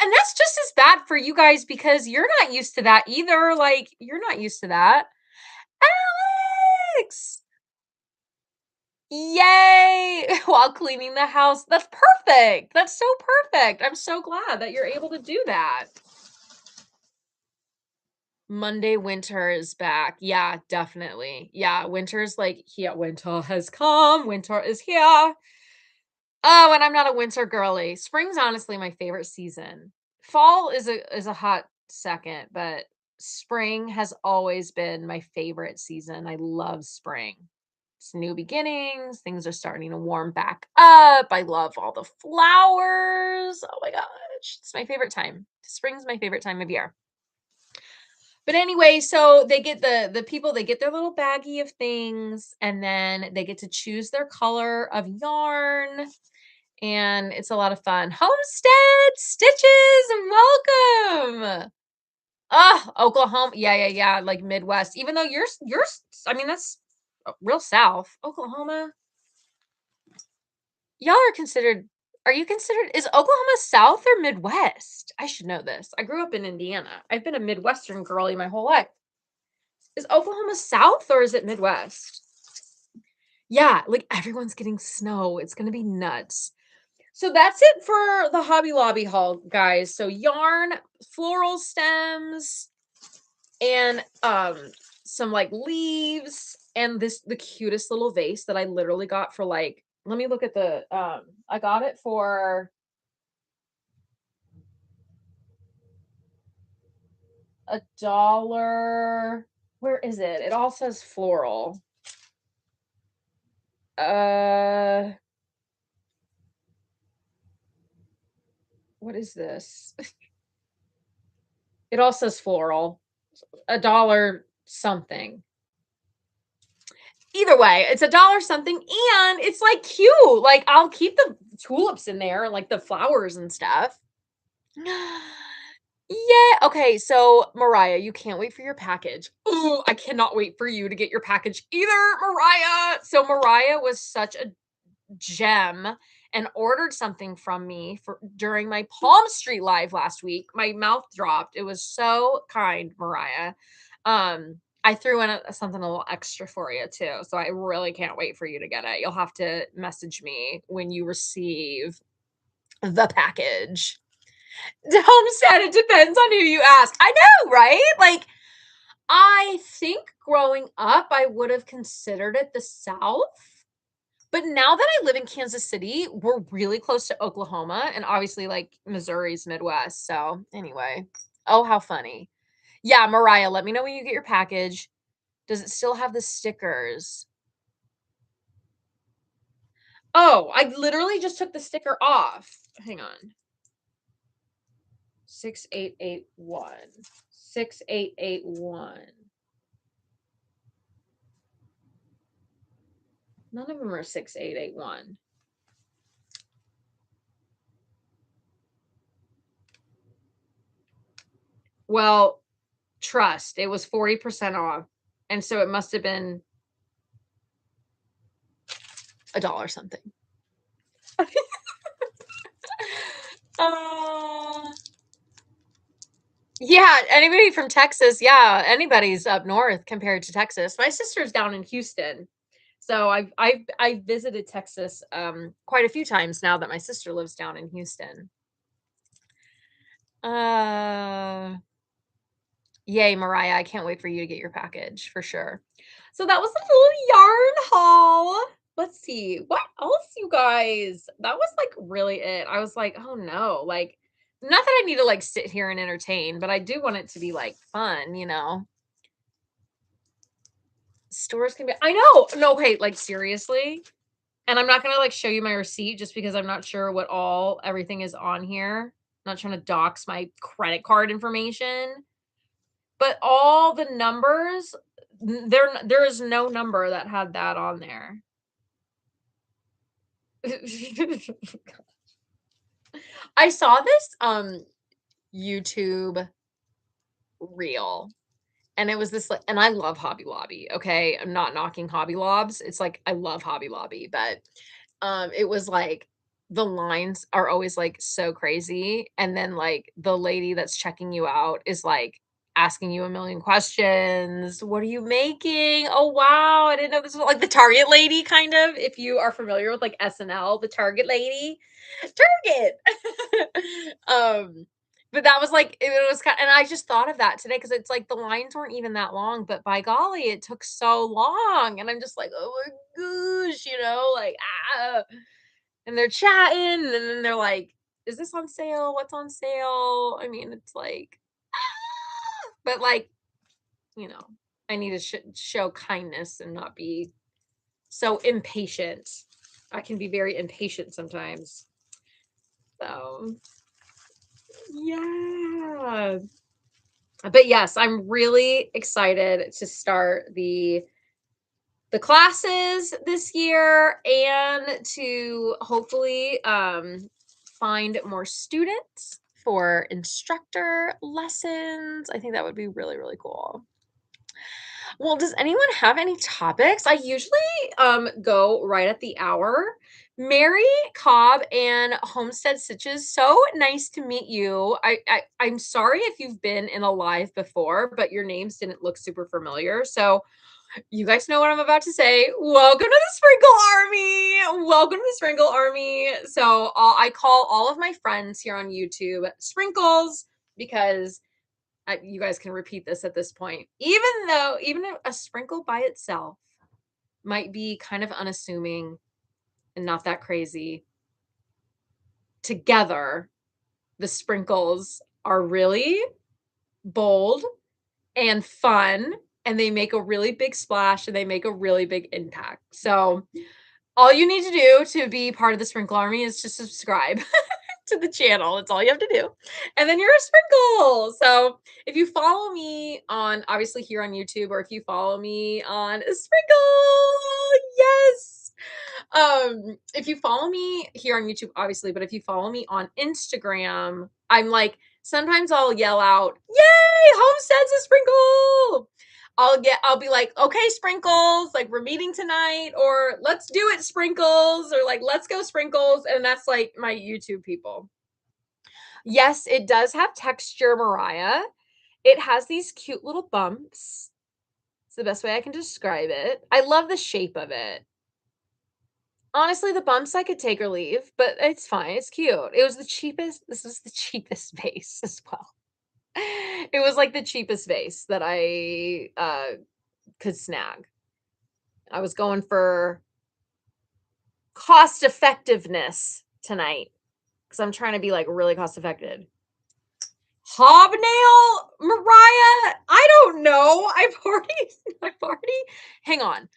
And that's just as bad for you guys because you're not used to that either. Like, you're not used to that. Alex! Yay! While cleaning the house. That's perfect. That's so perfect. I'm so glad that you're able to do that. Monday winter is back. Yeah, definitely. Yeah, winter's like here. Winter has come. Winter is here. Oh, and I'm not a winter girly. Spring's honestly my favorite season. Fall is a hot second, but spring has always been my favorite season. I love spring. It's new beginnings. Things are starting to warm back up. I love all the flowers. Oh my gosh. It's my favorite time. Spring's my favorite time of year. But anyway, so they get the people, they get their little baggie of things, and then they get to choose their color of yarn, and it's a lot of fun. Homestead Stitches, welcome. Oh, Oklahoma. Yeah, yeah, yeah, like Midwest. Even though you're I mean, that's real South. Oklahoma. Y'all are you considered, is Oklahoma South or Midwest? I should know this. I grew up in Indiana. I've been a Midwestern girly my whole life. Is Oklahoma South or is it Midwest? Yeah, like everyone's getting snow. It's gonna be nuts. So that's it for the Hobby Lobby haul, guys. So yarn, floral stems, and some like leaves, and the cutest little vase that I literally got for like, let me look at the I got it for $1. Where is it? It all says floral. Uh what is this? It all says floral. $1 something. Either way, it's $1 something and it's like cute. Like I'll keep the tulips in there and like the flowers and stuff. Yeah. Okay. So, Mariah, you can't wait for your package. Ooh, I cannot wait for you to get your package either, Mariah. So, Mariah was such a gem and ordered something from me for during my Palm Street live last week. My mouth dropped. It was so kind, Mariah. I threw in something a little extra for you too. So I really can't wait for you to get it. You'll have to message me when you receive the package. Homestead, it depends on who you ask. I know, right? Like, I think growing up, I would have considered it the South. But now that I live in Kansas City, we're really close to Oklahoma and obviously like Missouri's Midwest. So, anyway. Oh, how funny. Yeah, Mariah, let me know when you get your package. Does it still have the stickers? Oh, I literally just took the sticker off. Hang on. 6881. 6881. None of them are 6881. Well, trust, it was 40% off. And so it must have been $1 something. uh, yeah, anybody from Texas, yeah, anybody's up north compared to Texas. My sister's down in Houston. So I've visited Texas quite a few times now that my sister lives down in Houston. Yay, Mariah, I can't wait for you to get your package for sure. So that was a little yarn haul. Let's see, what else, you guys? That was, like, really it. I was like, "Oh, no," like, not that I need to, like, sit here and entertain, but I do want it to be, like, fun, you know? Stores can be I know! No, hey, like, seriously? And I'm not gonna, like, show you my receipt just because I'm not sure what all everything is on here. I'm not trying to dox my credit card information, but all the numbers, there is no number that had that on there. I saw this, YouTube reel, and it was this, like, and I love Hobby Lobby, okay? I'm not knocking Hobby Lobs. It's like, I love Hobby Lobby, but, it was like, the lines are always, like, so crazy, and then, like, the lady that's checking you out is, like, asking you a million questions. "What are you making? Oh, wow, I didn't know this was" like, the Target lady, kind of, if you are familiar with, like, SNL, the Target lady. Target! But that was, like, it was kind, and I just thought of that today because it's like the lines weren't even that long, but by golly, it took so long, and I'm just like, "Oh my gosh," you know, like, "Ah," and they're chatting, and then they're like, "Is this on sale? What's on sale?" I mean, it's like, "Ah," but, like, you know, I need to show kindness and not be so impatient. I can be very impatient sometimes. So, yeah. But yes, I'm really excited to start the classes this year and to hopefully find more students for instructor lessons. I think that would be really, really cool. Well, does anyone have any topics? I usually go right at the hour. Mary Cobb and Homestead Stitches, so nice to meet you. I'm sorry if you've been in a live before, but your names didn't look super familiar. So you guys know what I'm about to say. Welcome to the Sprinkle Army. Welcome to the Sprinkle Army. So I call all of my friends here on YouTube Sprinkles because you guys can repeat this at this point. Even a sprinkle by itself might be kind of unassuming and not that crazy, together, the sprinkles are really bold and fun, and they make a really big splash and they make a really big impact. So, all you need to do to be part of the Sprinkle Army is to subscribe to the channel. That's all you have to do. And then you're a sprinkle. So if you follow me on, obviously here on YouTube, or if you follow me on Sprinkle, yes. If you follow me here on YouTube, obviously, but if you follow me on Instagram, I'm like, sometimes I'll yell out, "Yay, Homestead's a sprinkle!" I'll be like, "Okay, Sprinkles, like we're meeting tonight," or "Let's do it, Sprinkles," or like, "Let's go, Sprinkles," and that's like my YouTube people. Yes, it does have texture, Mariah. It has these cute little bumps. It's the best way I can describe it. I love the shape of it. Honestly, the bumps I could take or leave, but it's fine. It's cute. It was the cheapest. This was the cheapest vase as well. It was like the cheapest vase that I could snag. I was going for cost effectiveness tonight because I'm trying to be like really cost effective. Hobnail, Mariah? I don't know. I've already, hang on.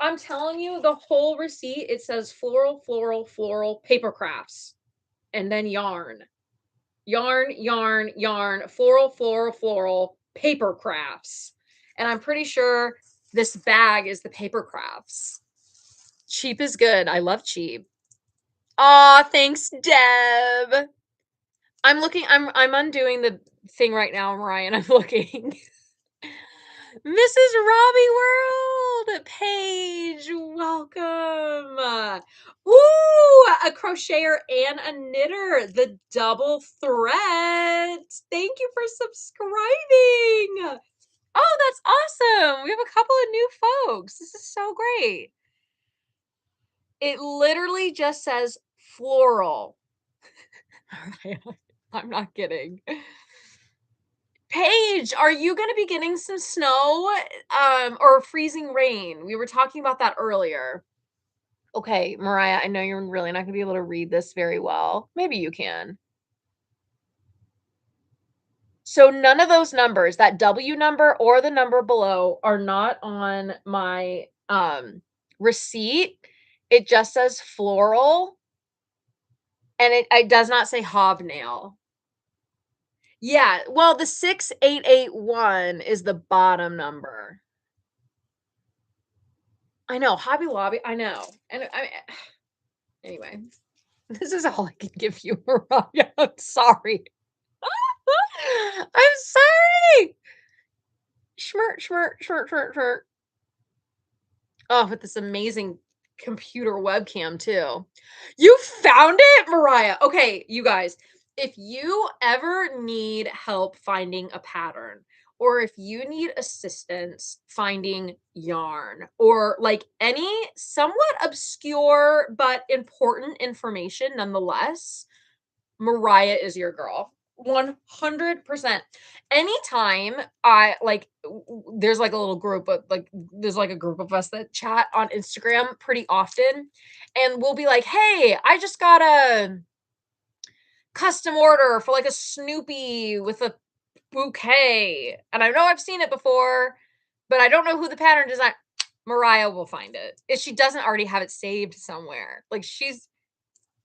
I'm telling you the whole receipt. It says floral, floral, floral, paper crafts, and then yarn. Yarn, yarn, yarn, floral, floral, floral, paper crafts. And I'm pretty sure this bag is the paper crafts. Cheap is good. I love cheap. Aw, thanks, Deb. I'm undoing the thing right now, Mariah, and I'm looking. Mrs. Robbie World Paige, welcome. Ooh, a crocheter and a knitter, the double threat. Thank you for subscribing. Oh, that's awesome. We have a couple of new folks. This is so great. It literally just says floral. All right. I'm not kidding. Paige, are you gonna be getting some snow, or freezing rain? We were talking about that earlier. Okay, Mariah, I know you're really not gonna be able to read this very well. Maybe you can. So none of those numbers, that W number or the number below, are not on my receipt. It just says floral, and it does not say hobnail. Yeah, well, the 6881 is the bottom number. I know, Hobby Lobby, I know. And I mean, anyway, this is all I can give you, Mariah. I'm sorry. I'm sorry. Schmert, schmert, schmert, schmert, schmert. Oh, with this amazing computer webcam too. You found it, Mariah. Okay, you guys, if you ever need help finding a pattern, or if you need assistance finding yarn, or like any somewhat obscure but important information nonetheless, Mariah is your girl. 100%. Anytime I like there's like a little group of like there's like a group of us that chat on Instagram pretty often, and we'll be like, "Hey, I just got a custom order for like a Snoopy with a bouquet." And I know I've seen it before, but I don't know who the pattern design. Mariah will find it. If she doesn't already have it saved somewhere. Like she's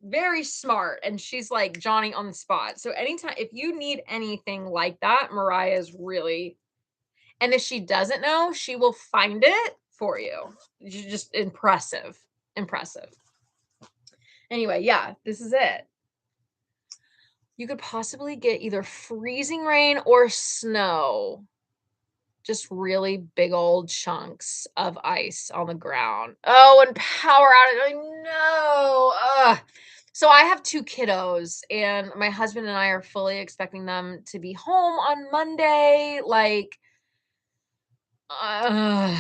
very smart, and she's like Johnny on the spot. So anytime if you need anything like that, Mariah is really, and if she doesn't know, she will find it for you. She's just impressive. Impressive. Anyway, yeah, this is it. You could possibly get either freezing rain or snow. Just really big old chunks of ice on the ground. Oh, and power outage. I know. Ugh. So I have 2 kiddos, and my husband and I are fully expecting them to be home on Monday. Like, uh,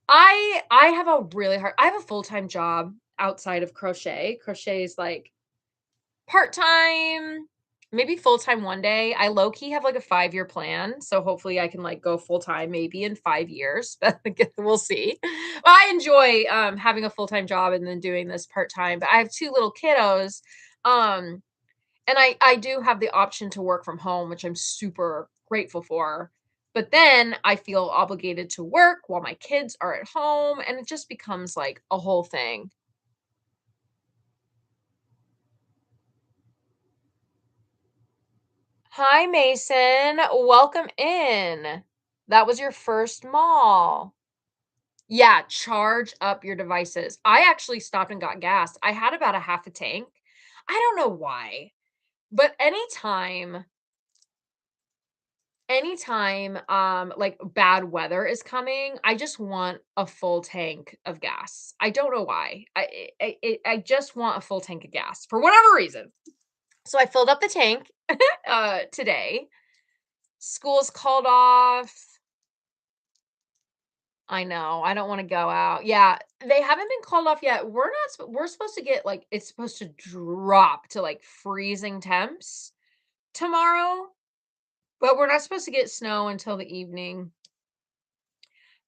I have a really hard. I have a full-time job outside of crochet. Crochet is like part-time, maybe full-time one day. I low-key have, like, a 5-year plan, so hopefully I can, like, go full-time maybe in 5 years, but I guess we'll see. I enjoy, having a full-time job and then doing this part-time, but I have 2 little kiddos, um, and I do have the option to work from home, which I'm super grateful for, but then I feel obligated to work while my kids are at home, and it just becomes, like, a whole thing. Hi, Mason. Welcome in. That was your first mall. Yeah, charge up your devices. I actually stopped and got gas. I had about a half a tank. I don't know why, but anytime like bad weather is coming, I just want a full tank of gas. I don't know why. I just want a full tank of gas for whatever reason. So I filled up the tank today. School's called off. I know, I don't wanna go out. Yeah, they haven't been called off yet. We're supposed to get, like it's supposed to drop to, like, freezing temps tomorrow, but we're not supposed to get snow until the evening.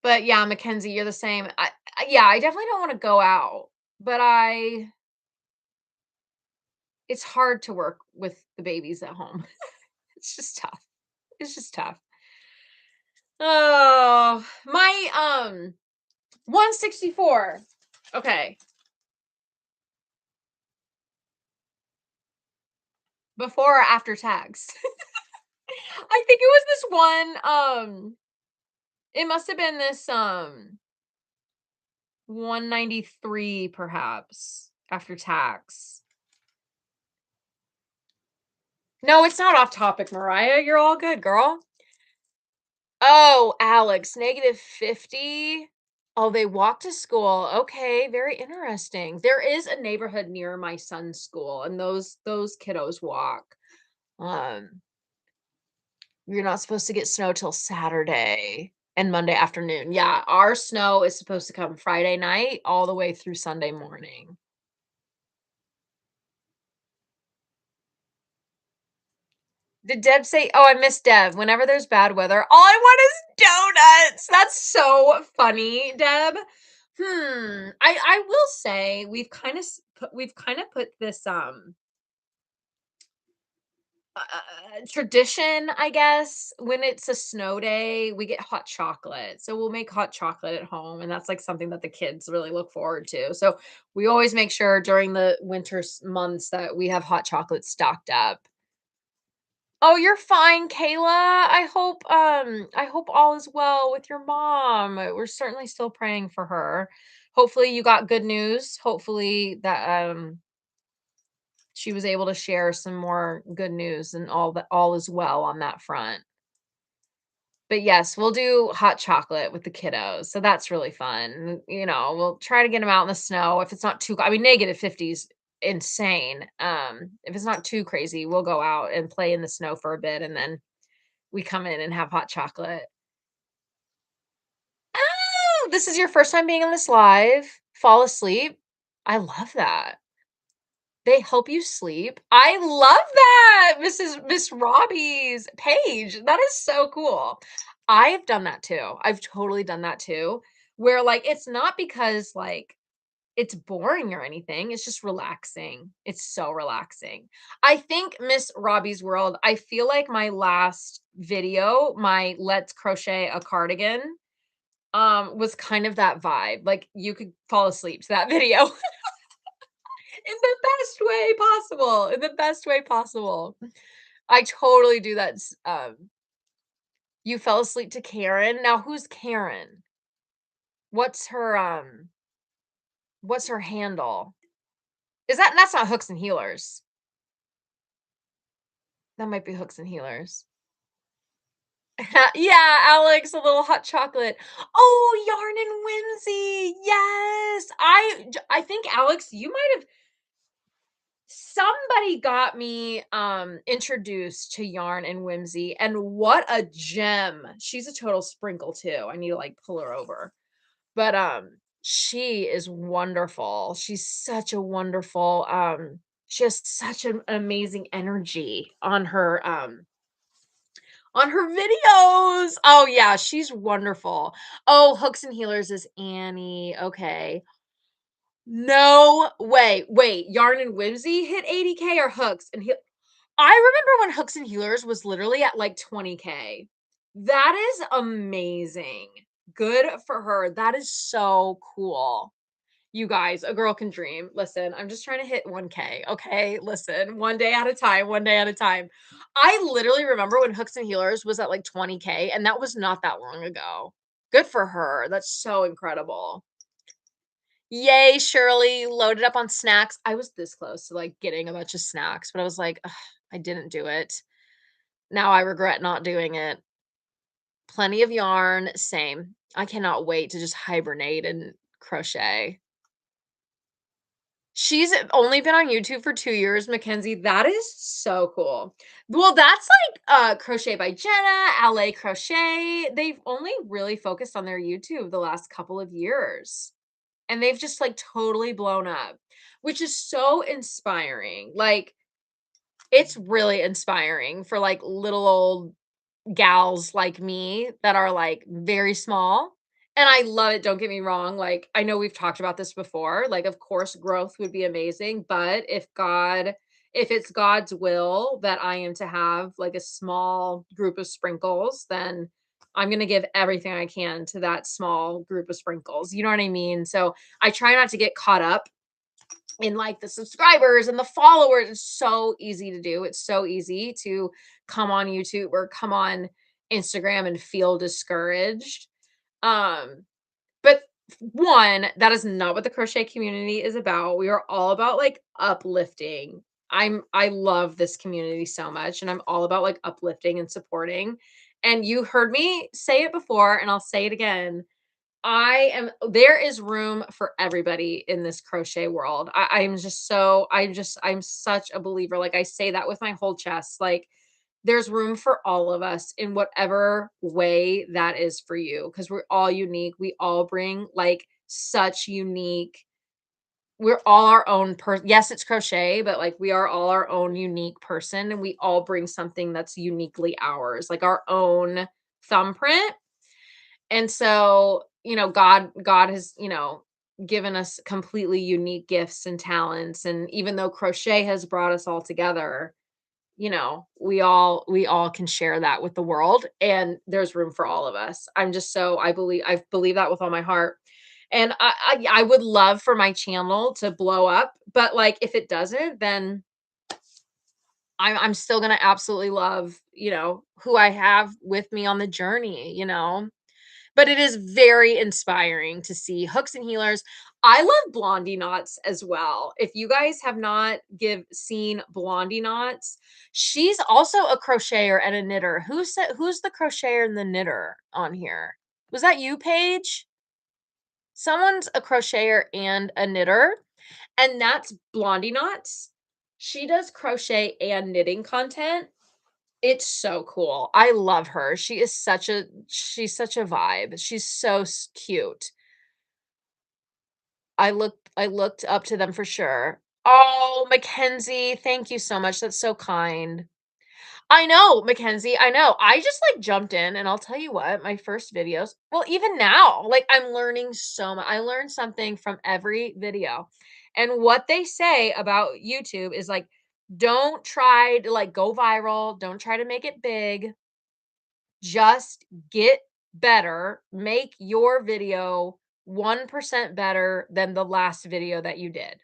But, yeah, Mackenzie, you're the same. Yeah, I definitely don't wanna go out, but it's hard to work with the babies at home. It's just tough. It's just tough. Oh, my, 164. Okay. Before or after tax? I think it was this one, it must have been this, 193 perhaps after tax. No, it's not off topic, Mariah. You're all good, girl. Oh, Alex, -50. Oh, they walk to school. Okay, very interesting. There is a neighborhood near my son's school, and those kiddos walk. Um, you're not supposed to get snow till Saturday and Monday afternoon. Yeah, our snow is supposed to come Friday night all the way through Sunday morning. Did Deb say, oh, I miss Deb. Whenever there's bad weather, all I want is donuts. That's so funny, Deb. I will say we've kind of put this tradition, I guess. When it's a snow day, we get hot chocolate. So we'll make hot chocolate at home, and that's like something that the kids really look forward to. So we always make sure during the winter months that we have hot chocolate stocked up. Oh, you're fine, Kayla. I hope all is well with your mom. We're certainly still praying for her. Hopefully you got good news. Hopefully that she was able to share some more good news and all is well on that front. But yes, we'll do hot chocolate with the kiddos. So that's really fun. We'll try to get them out in the snow if it's not too I mean negative 50s insane. If it's not too crazy, we'll go out and play in the snow for a bit and then we come in and have hot chocolate. Oh, this is your first time being on this live. Fall asleep. I love that. They help you sleep. I love that, Miss Robbie's page. That is so cool. I've done that too. I've totally done that too. Where like it's not because like it's boring or anything. It's just relaxing. It's so relaxing. I think Miss Robbie's World, I feel like my last video, my Let's Crochet a Cardigan, was kind of that vibe. Like you could fall asleep to that video. In the best way possible, in the best way possible. I totally do that. You fell asleep to Karen. Now who's Karen? What's her handle? That's not Hooks and Healers. That might be Hooks and Healers. Yeah, Alex, a little hot chocolate. Oh, Yarn and Whimsy. Yes. I think Alex, you might have somebody got me introduced to Yarn and Whimsy, and what a gem. She's a total sprinkle too. I need to like pull her over. But she is wonderful. She's such a wonderful she has such an amazing energy on her videos. Oh yeah, she's wonderful. Oh, Hooks and Healers is Annie. Okay. No way. Wait, Yarn and Whimsy hit 80K or Hooks and I remember when Hooks and Healers was literally at like 20K. That is amazing. Good for her. That is so cool. You guys, a girl can dream. Listen, I'm just trying to hit 1K. Okay. Listen, one day at a time, one day at a time. I literally remember when Hooks and Healers was at like 20K, and that was not that long ago. Good for her. That's so incredible. Yay, Shirley, loaded up on snacks. I was this close to like getting a bunch of snacks, but I was like, "Ugh, I didn't do it. Now I regret not doing it. Plenty of yarn, same. I cannot wait to just hibernate and crochet. She's only been on YouTube for 2 years, Mackenzie. That is so cool. Well, that's like Crochet by Jenna, LA Crochet. They've only really focused on their YouTube the last couple of years. And they've just like totally blown up, which is so inspiring. Like it's really inspiring for like little old gals like me that are like very small. And I love it. Don't get me wrong. Like, I know we've talked about this before. Like, of course, growth would be amazing. But if it's God's will that I am to have like a small group of sprinkles, then I'm going to give everything I can to that small group of sprinkles. You know what I mean? So I try not to get caught up in like the subscribers and the followers. It's so easy to do. It's so easy to come on YouTube or come on Instagram and feel discouraged. Um, but one, that is not what the crochet community is about. We are all about like uplifting. I love this community so much, and I'm all about like uplifting and supporting. And you heard me say it before, and I'll say it again. There is room for everybody in this crochet world. I'm such a believer. Like I say that with my whole chest. Like there's room for all of us in whatever way that is for you, because we're all unique. We all bring like such unique we're all our own person. Yes, it's crochet, but like we are all our own unique person and we all bring something that's uniquely ours, like our own thumbprint. And so, God has, given us completely unique gifts and talents. And even though crochet has brought us all together, we all can share that with the world and there's room for all of us. I believe that with all my heart. And I would love for my channel to blow up, but like if it doesn't, then I'm still gonna absolutely love, who I have with me on the journey. But it is very inspiring to see hooks and healers. I love Blondie Knots as well. If you guys have not seen Blondie Knots, she's also a crocheter and a knitter. Who's the crocheter and the knitter on here? Was that you, Paige? Someone's a crocheter and a knitter, and that's Blondie Knots. She does crochet and knitting content. It's so cool. I love her. She's such a vibe. She's so cute. I looked up to them for sure. Oh, Mackenzie, thank you so much. That's so kind. I know, Mackenzie, I know. I just like jumped in and I'll tell you what, my first videos, well, even now, like I'm learning so much. I learn something from every video. And what they say about YouTube is like, don't try to like go viral, don't try to make it big. Just get better. Make your video 1% better than the last video that you did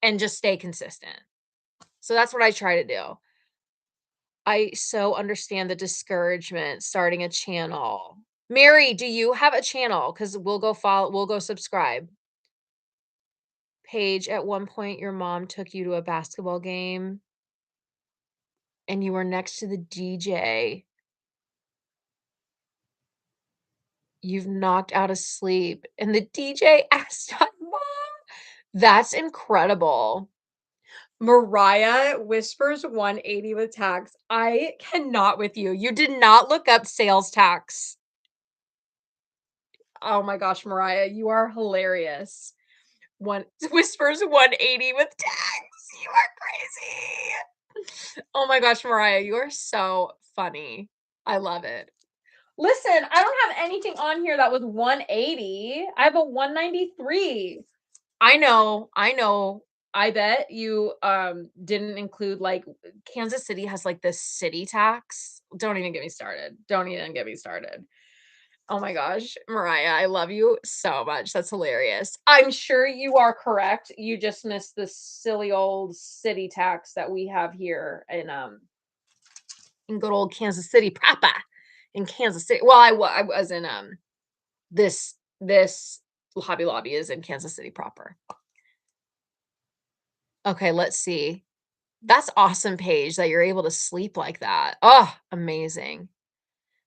and just stay consistent. So that's what I try to do. I so understand the discouragement starting a channel. Mary, do you have a channel? Because we'll go subscribe. Paige, at one point, your mom took you to a basketball game and you were next to the DJ. You've knocked out of sleep, and the DJ asked my mom. That's incredible. Mariah whispers 180 with tax. I cannot with you. You did not look up sales tax. Oh my gosh, Mariah, you are hilarious. One whispers 180 with tax. You are crazy. Oh my gosh, Mariah, you are so funny. I love it. Listen, I don't have anything on here that was 180. I have a 193. I know, I know. I bet you didn't include like Kansas City has like this city tax. Don't even get me started. Don't even get me started. Oh my gosh, Mariah, I love you so much. That's hilarious. I'm sure you are correct. You just missed the silly old city tax that we have here in good old Kansas City proper. In Kansas City. Well, I was in this Hobby Lobby is in Kansas City proper. Okay, let's see. That's awesome, Paige, that you're able to sleep like that. Oh, amazing.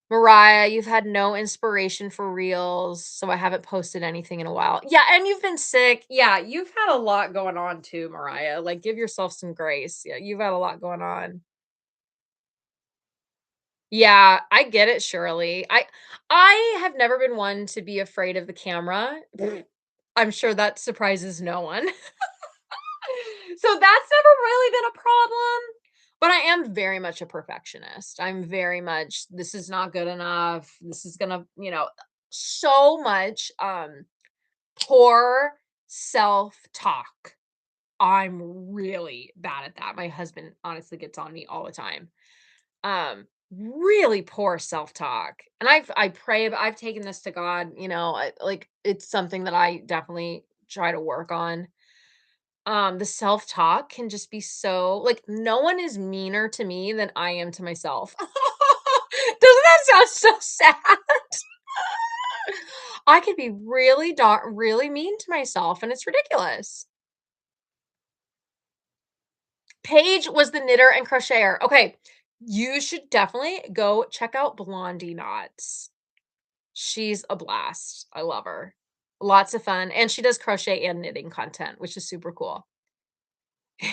Mariah, you've had no inspiration for reels, so I haven't posted anything in a while. Yeah, and you've been sick. Yeah, you've had a lot going on too, Mariah. Like, give yourself some grace. Yeah, you've had a lot going on. Yeah, I get it, Shirley. I have never been one to be afraid of the camera. I'm sure that surprises no one. So that's never really been a problem. But I am very much a perfectionist. I'm very much, this is not good enough. This is gonna, so much poor self-talk. I'm really bad at that. My husband honestly gets on me all the time. Really poor self-talk. And I pray, but I've taken this to God, like it's something that I definitely try to work on. The self-talk can just be so like no one is meaner to me than I am to myself. Doesn't that sound so sad? I could be really mean to myself and it's ridiculous. Paige was the knitter and crocheter. Okay, you should definitely go check out Blondie Knots. She's a blast. I love her. Lots of fun. And she does crochet and knitting content, which is super cool.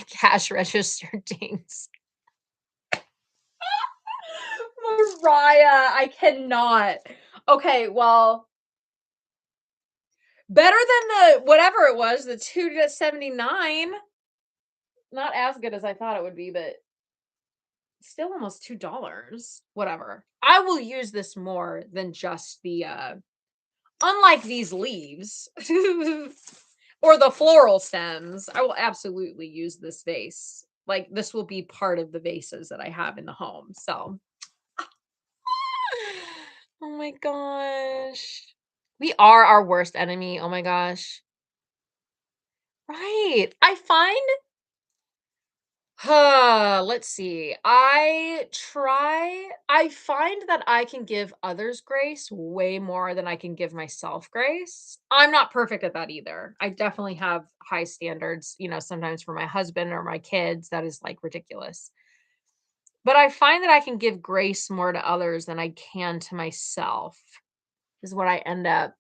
Cash register dings. Mariah, I cannot. Okay, well, Better than the whatever it was, the 2 to 79. Not as good as I thought it would be, but still almost $2. Whatever. I will use this more than just the unlike these leaves or the floral stems. I will absolutely use this vase. Like this will be part of the vases that I have in the home. So, oh my gosh. We are our worst enemy. Oh my gosh. Right. Let's see. I find that I can give others grace way more than I can give myself grace. I'm not perfect at that either. I definitely have high standards, sometimes for my husband or my kids. That is like ridiculous. But I find that I can give grace more to others than I can to myself, is what I end up.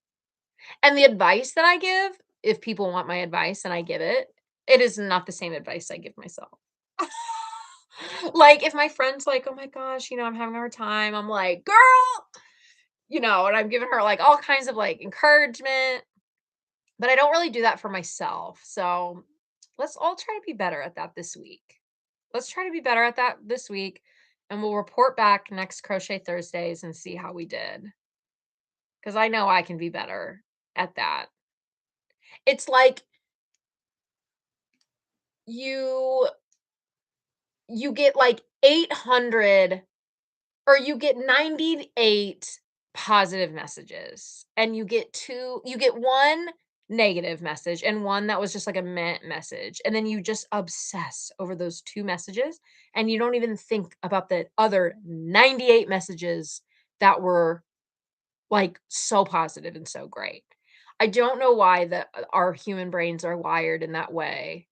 And the advice that I give, if people want my advice and I give it, it is not the same advice I give myself. Like, if my friend's like, "Oh my gosh, I'm having a hard time," I'm like, "Girl," and I'm giving her, like, all kinds of, like, encouragement, but I don't really do that for myself, so let's all try to be better at that this week. Let's try to be better at that this week, and we'll report back next Crochet Thursdays and see how we did, because I know I can be better at that. It's like you you get, like, 800 or you get 98 positive messages and you get one negative message and one that was just like a meh message, and then you just obsess over those 2 messages, and you don't even think about the other 98 messages that were, like, so positive and so great. I don't know why our human brains are wired in that way.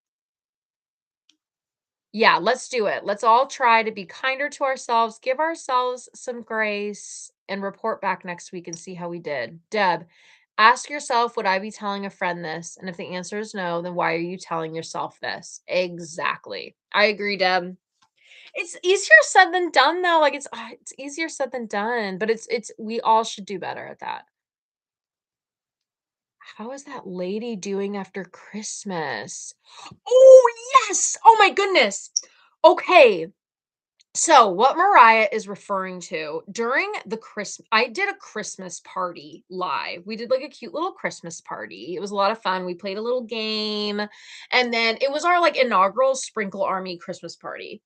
Yeah, let's do it. Let's all try to be kinder to ourselves, give ourselves some grace, and report back next week and see how we did. Deb, ask yourself, would I be telling a friend this? And if the answer is no, then why are you telling yourself this? Exactly. I agree, Deb. It's easier said than done though. Like it's easier said than done, but it's we all should do better at that. How is that lady doing after Christmas? Oh, yes. Oh my goodness. Okay. So, what Mariah is referring to during the Christmas, I did a Christmas party live. We did like a cute little Christmas party. It was a lot of fun. We played a little game, and then it was our like inaugural Sprinkle Army Christmas party.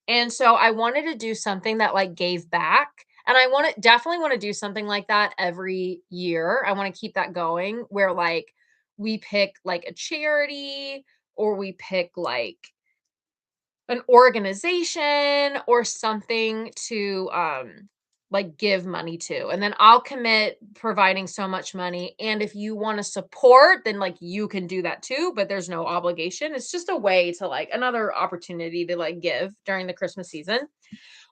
And so I wanted to do something that like gave back. And I definitely want to do something like that every year. I want to keep that going where like we pick like a charity or we pick like an organization or something to like give money to, and then I'll commit providing so much money, and if you want to support then like you can do that too, but there's no obligation. It's just a way to like another opportunity to like give during the Christmas season.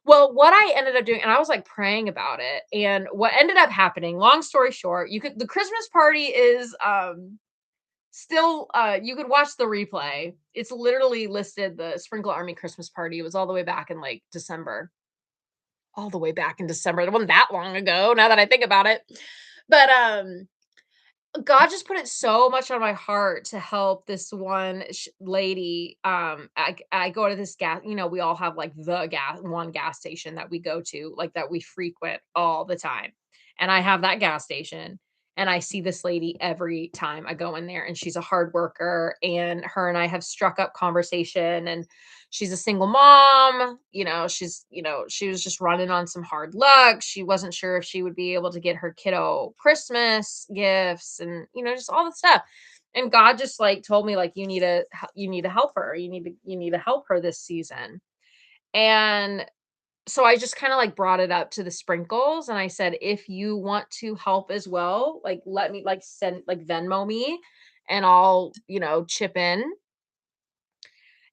Well, what I ended up doing, and I was like praying about it, and what ended up happening, long story short, the Christmas party is still, you could watch the replay. It's literally listed, the Sprinkle Army Christmas party. It was all the way back in, like, December. All the way back in December. It wasn't that long ago, now that I think about it. But, God just put it so much on my heart to help this one lady. I go to this gas, we all have like one gas station that we go to, like that we frequent all the time. And I have that gas station. And I see this lady every time I go in there, and she's a hard worker. And her and I have struck up conversation. And she's a single mom. She was just running on some hard luck. She wasn't sure if she would be able to get her kiddo Christmas gifts and, just all the stuff. And God just like told me like you need to help her. You need to help her this season. And so I just kind of like brought it up to the sprinkles and I said, if you want to help as well, like let me like send like Venmo me and I'll, chip in.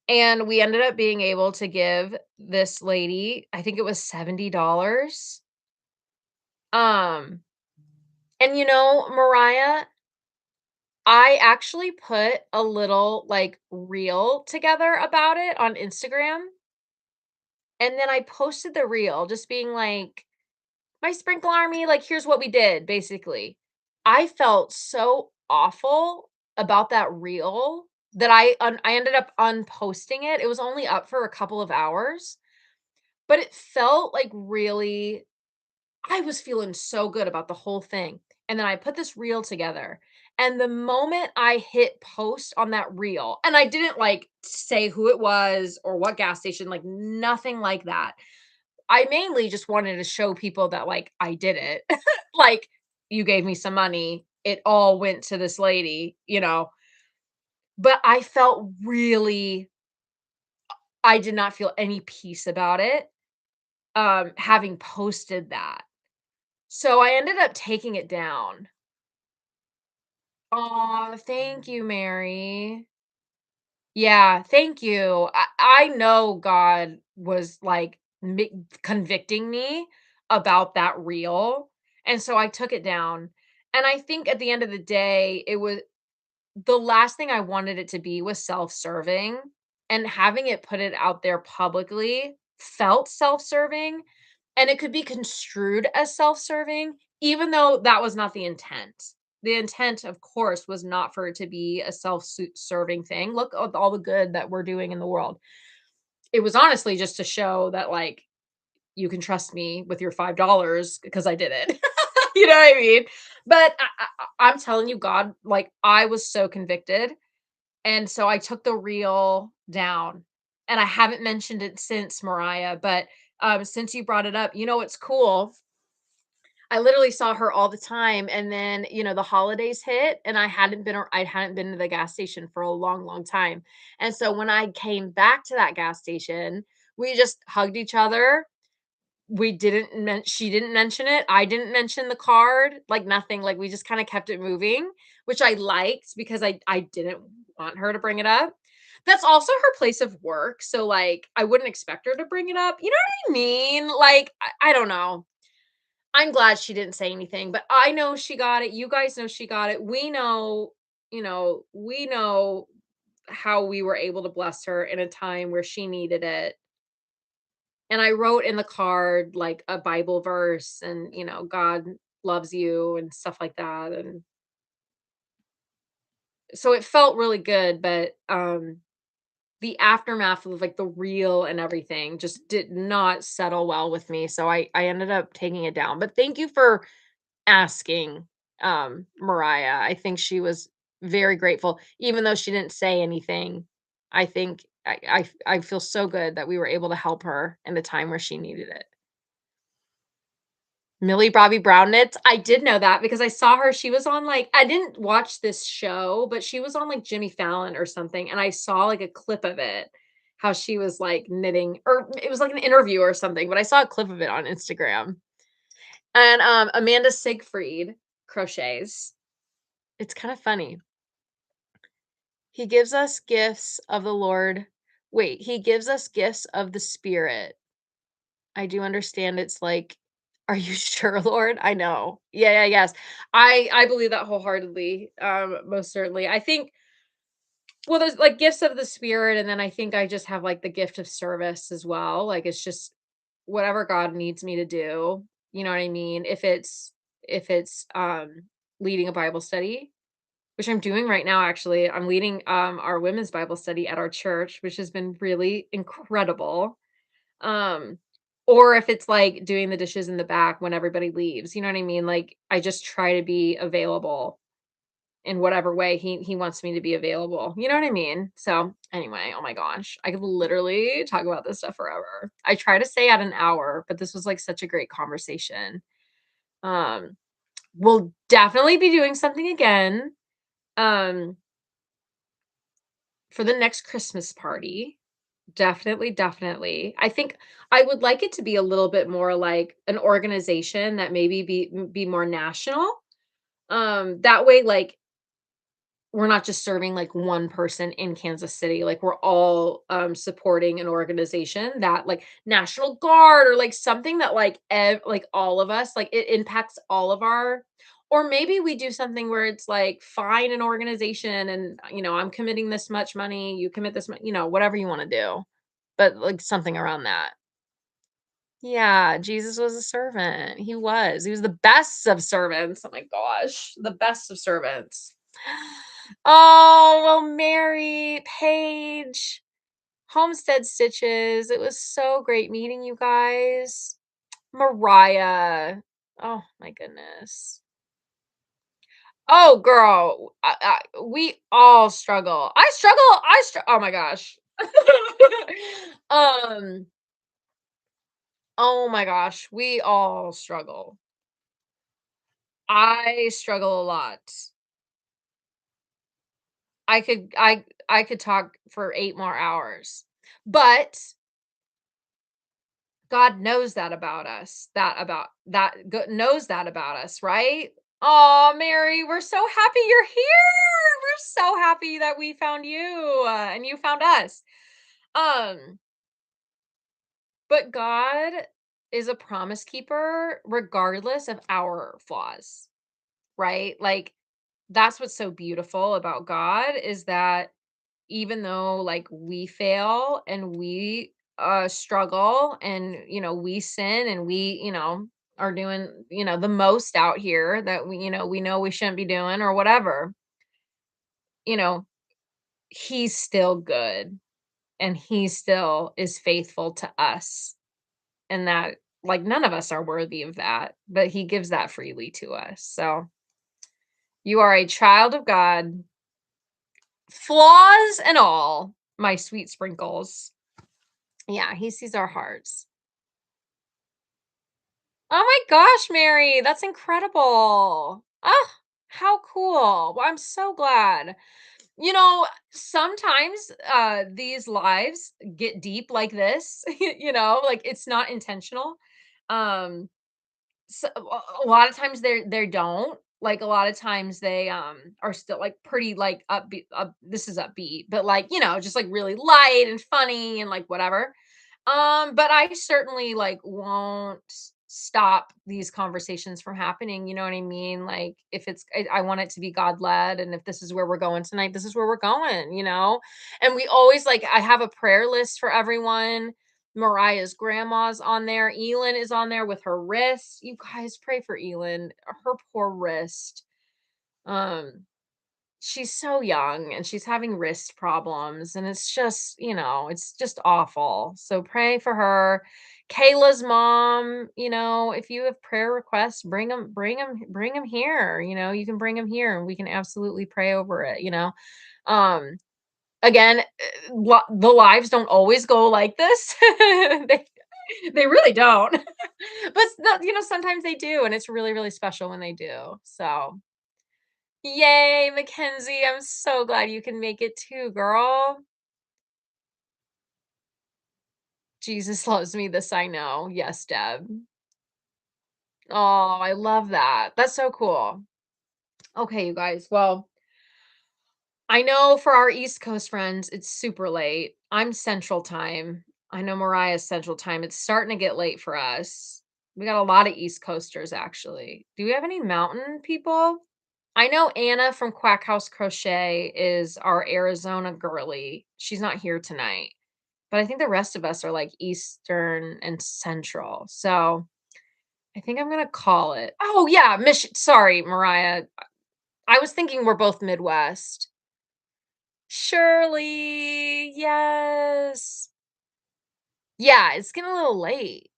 And we ended up being able to give this lady, I think it was $70. Um, and Mariah, I actually put a little like reel together about it on Instagram. And then I posted the reel just being like, my Sprinkle Army, like, here's what we did, basically. I felt so awful about that reel that I ended up unposting it. It was only up for a couple of hours, but it felt like really I was feeling so good about the whole thing. And then I put this reel together. And the moment I hit post on that reel, and I didn't like say who it was or what gas station, like nothing like that. I mainly just wanted to show people that like I did it. Like you gave me some money. It all went to this lady, you know. But I felt really I did not feel any peace about it having posted that. So I ended up taking it down. Aw, thank you, Mary. Yeah, thank you. I know God was, like, convicting me about that reel, and so I took it down, and I think at the end of the day, it was the last thing I wanted it to be was self-serving, and having it put it out there publicly felt self-serving, and it could be construed as self-serving, even though that was not the intent. The intent, of course, was not for it to be a serving thing. Look at all the good that we're doing in the world. It was honestly just to show that, like, you can trust me with your $5 because I did it. You know what I mean? But I'm telling you, God, like, I was so convicted, and so I took the reel down, and I haven't mentioned it since, Mariah, but, since you brought it up, you know what's cool? I literally saw her all the time, and then, the holidays hit, and I hadn't been to the gas station for a long, long time, and so when I came back to that gas station, we just hugged each other. We didn't men She didn't mention it, I didn't mention the card, like, nothing, like, we just kinda kept it moving, which I liked because I didn't want her to bring it up. That's also her place of work, so, like, I wouldn't expect her to bring it up, you know what I mean? Like, I don't know. I'm glad she didn't say anything, but I know she got it, you guys know she got it, we know how we were able to bless her in a time where she needed it. And I wrote in the card, like, a Bible verse and, "God loves you," and stuff like that, and so it felt really good, but, the aftermath of, like, the reel and everything just did not settle well with me, so I ended up taking it down, but thank you for asking, Mariah. I think she was very grateful, even though she didn't say anything. I think I feel so good that we were able to help her in the time where she needed it. Millie Bobby Brown knits? I did know that because I saw her, she was on, like, I didn't watch this show, but she was on, like, Jimmy Fallon or something, and I saw, like, a clip of it, how she was, like, knitting or it was, like, an interview or something, but I saw a clip of it on Instagram. And, Amanda Siegfried crochets. It's kinda funny. He gives us gifts of the Lord wait, he gives us gifts of the Spirit. I do understand it's like, "Are you sure, Lord?" I know. Yeah, yeah, yes. I believe that wholeheartedly, most certainly. I think well, there's, like, gifts of the Spirit, and then I think I just have, like, the gift of service as well, like, it's just whatever God needs me to do, you know what I mean? If it's leading a Bible study, which I'm doing right now, actually. I'm leading, our women's Bible study at our church, which has been really incredible. Um, or if it's, like, doing the dishes in the back when everybody leaves, you know what I mean? Like, I just try to be available in whatever way he wants me to be available, you know what I mean? So, anyway, oh my gosh, I could literally talk about this stuff forever. I try to stay at an hour, but this was, like, such a great conversation. Um, we'll definitely be doing something again, um, for the next Christmas party. Definitely, definitely. I think I would like it to be a little bit more like an organization that maybe be more national. That way, like, we're not just serving like one person in Kansas City. Like we're all supporting an organization that like National Guard or like something that like like all of us, like it impacts all of our or maybe we do something where it's like find an organization and I'm committing this much money, you commit this much, whatever you want to do. But like something around that. Yeah, Jesus was a servant. He was. He was the best of servants. Oh my gosh, the best of servants. Oh, well, Mary, Paige, Homestead Stitches. It was so great meeting you guys. Mariah. Oh my goodness. Oh, girl, we all struggle. I struggle. Oh my gosh. um. Oh my gosh, we all struggle. I struggle a lot. I could talk for 8 more hours, but God knows that about us. Knows that about us, right? Oh, Mary, we're so happy you're here. We're so happy that we found you and you found us. Um, but God is a promise keeper regardless of our flaws, right? Like that's what's so beautiful about God is that even though like we fail and we struggle and we sin and we are doing the most out here that we know we shouldn't be doing or whatever, you know he's still good and he still is faithful to us, and that like none of us are worthy of that, but he gives that freely to us. So you are a child of God, flaws and all, my sweet sprinkles. Yeah, he sees our hearts. Oh my gosh, Mary, that's incredible. Oh, how cool. Well, I'm so glad. Sometimes these lives get deep like this, like it's not intentional. Um so a lot of times they don't. Like a lot of times they are still like pretty like upbeat, this is upbeat, but like, just like really light and funny and like whatever. But I certainly like won't stop these conversations from happening. You know what I mean? Like if I want it to be God led, and if this is where we're going tonight, this is where we're going. And we always like I have a prayer list for everyone. Mariah's grandma's on there. Elin is on there with her wrist. You guys pray for Elin. Her poor wrist. Um, she's so young and she's having wrist problems and it's just awful. So pray for her. Kayla's mom, if you have prayer requests, bring them here. You can bring them here and we can absolutely pray over it. Um again, the lives don't always go like this. They really don't. But sometimes they do, and it's really really special when they do. So yay, Mackenzie. I'm so glad you can make it too, girl. Jesus loves me, this I know. Yes, Deb. Oh, I love that. That's so cool. Okay, you guys. Well, I know for our East Coast friends, it's super late. I'm Central Time. I know Mariah's Central Time. It's starting to get late for us. We got a lot of East Coasters, actually. Do we have any mountain people? I know Anna from Quack House Crochet is our Arizona girly. She's not here tonight, but I think the rest of us are like Eastern and Central. So I think I'm gonna call it. Oh yeah, Sorry, Mariah. I was thinking we're both Midwest. Shirley, yes. Yeah, it's getting a little late.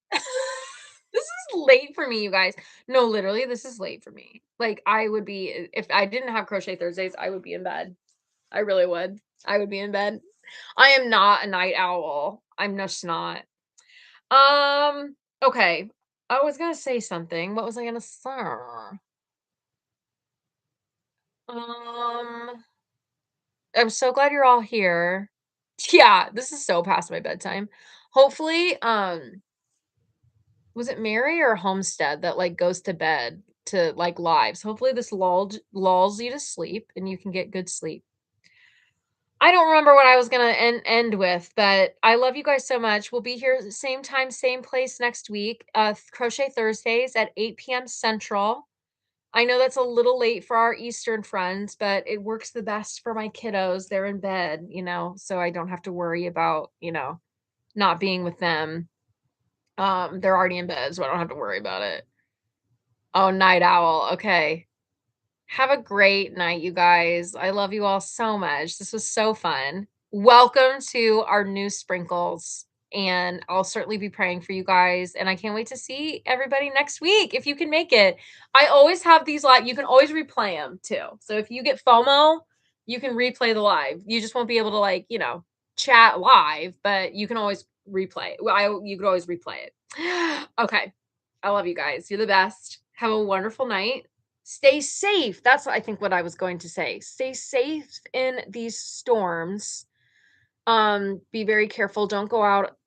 This is late for me, you guys. No, literally, this is late for me. Like, I would be, if I didn't have Crochet Thursdays, I would be in bed. I really would. I would be in bed. I am not a night owl. I'm just not. Okay. I was gonna say something. What was I gonna say? Um, I'm so glad you're all here. Yeah, this is so past my bedtime. Hopefully, was it Mary or Homestead that like goes to bed to like lives? Hopefully this lulls you to sleep and you can get good sleep. I don't remember what I was gonna end with, but I love you guys so much. We'll be here same time, same place next week. Crochet Thursdays at 8 p.m. Central. I know that's a little late for our Eastern friends, but it works the best for my kiddos. They're in bed, so I don't have to worry about, not being with them. They're already in bed, so I don't have to worry about it. Oh, night owl. Okay. Have a great night, you guys. I love you all so much. This was so fun. Welcome to our new sprinkles. And I'll certainly be praying for you guys. And I can't wait to see everybody next week if you can make it. I always have these live, you can always replay them too. So if you get FOMO, you can replay the live. You just won't be able to, like, you know, chat live, but you can always replay it. You could always replay it. Okay. I love you guys. You're the best. Have a wonderful night. Stay safe. That's what I think what I was going to say. Stay safe in these storms. Be very careful. Don't go out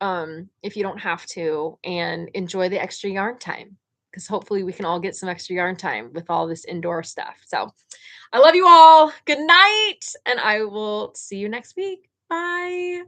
if you don't have to, and enjoy the extra yarn time, because hopefully we can all get some extra yarn time with all this indoor stuff. So I love you all. Good night, and I will see you next week. Bye.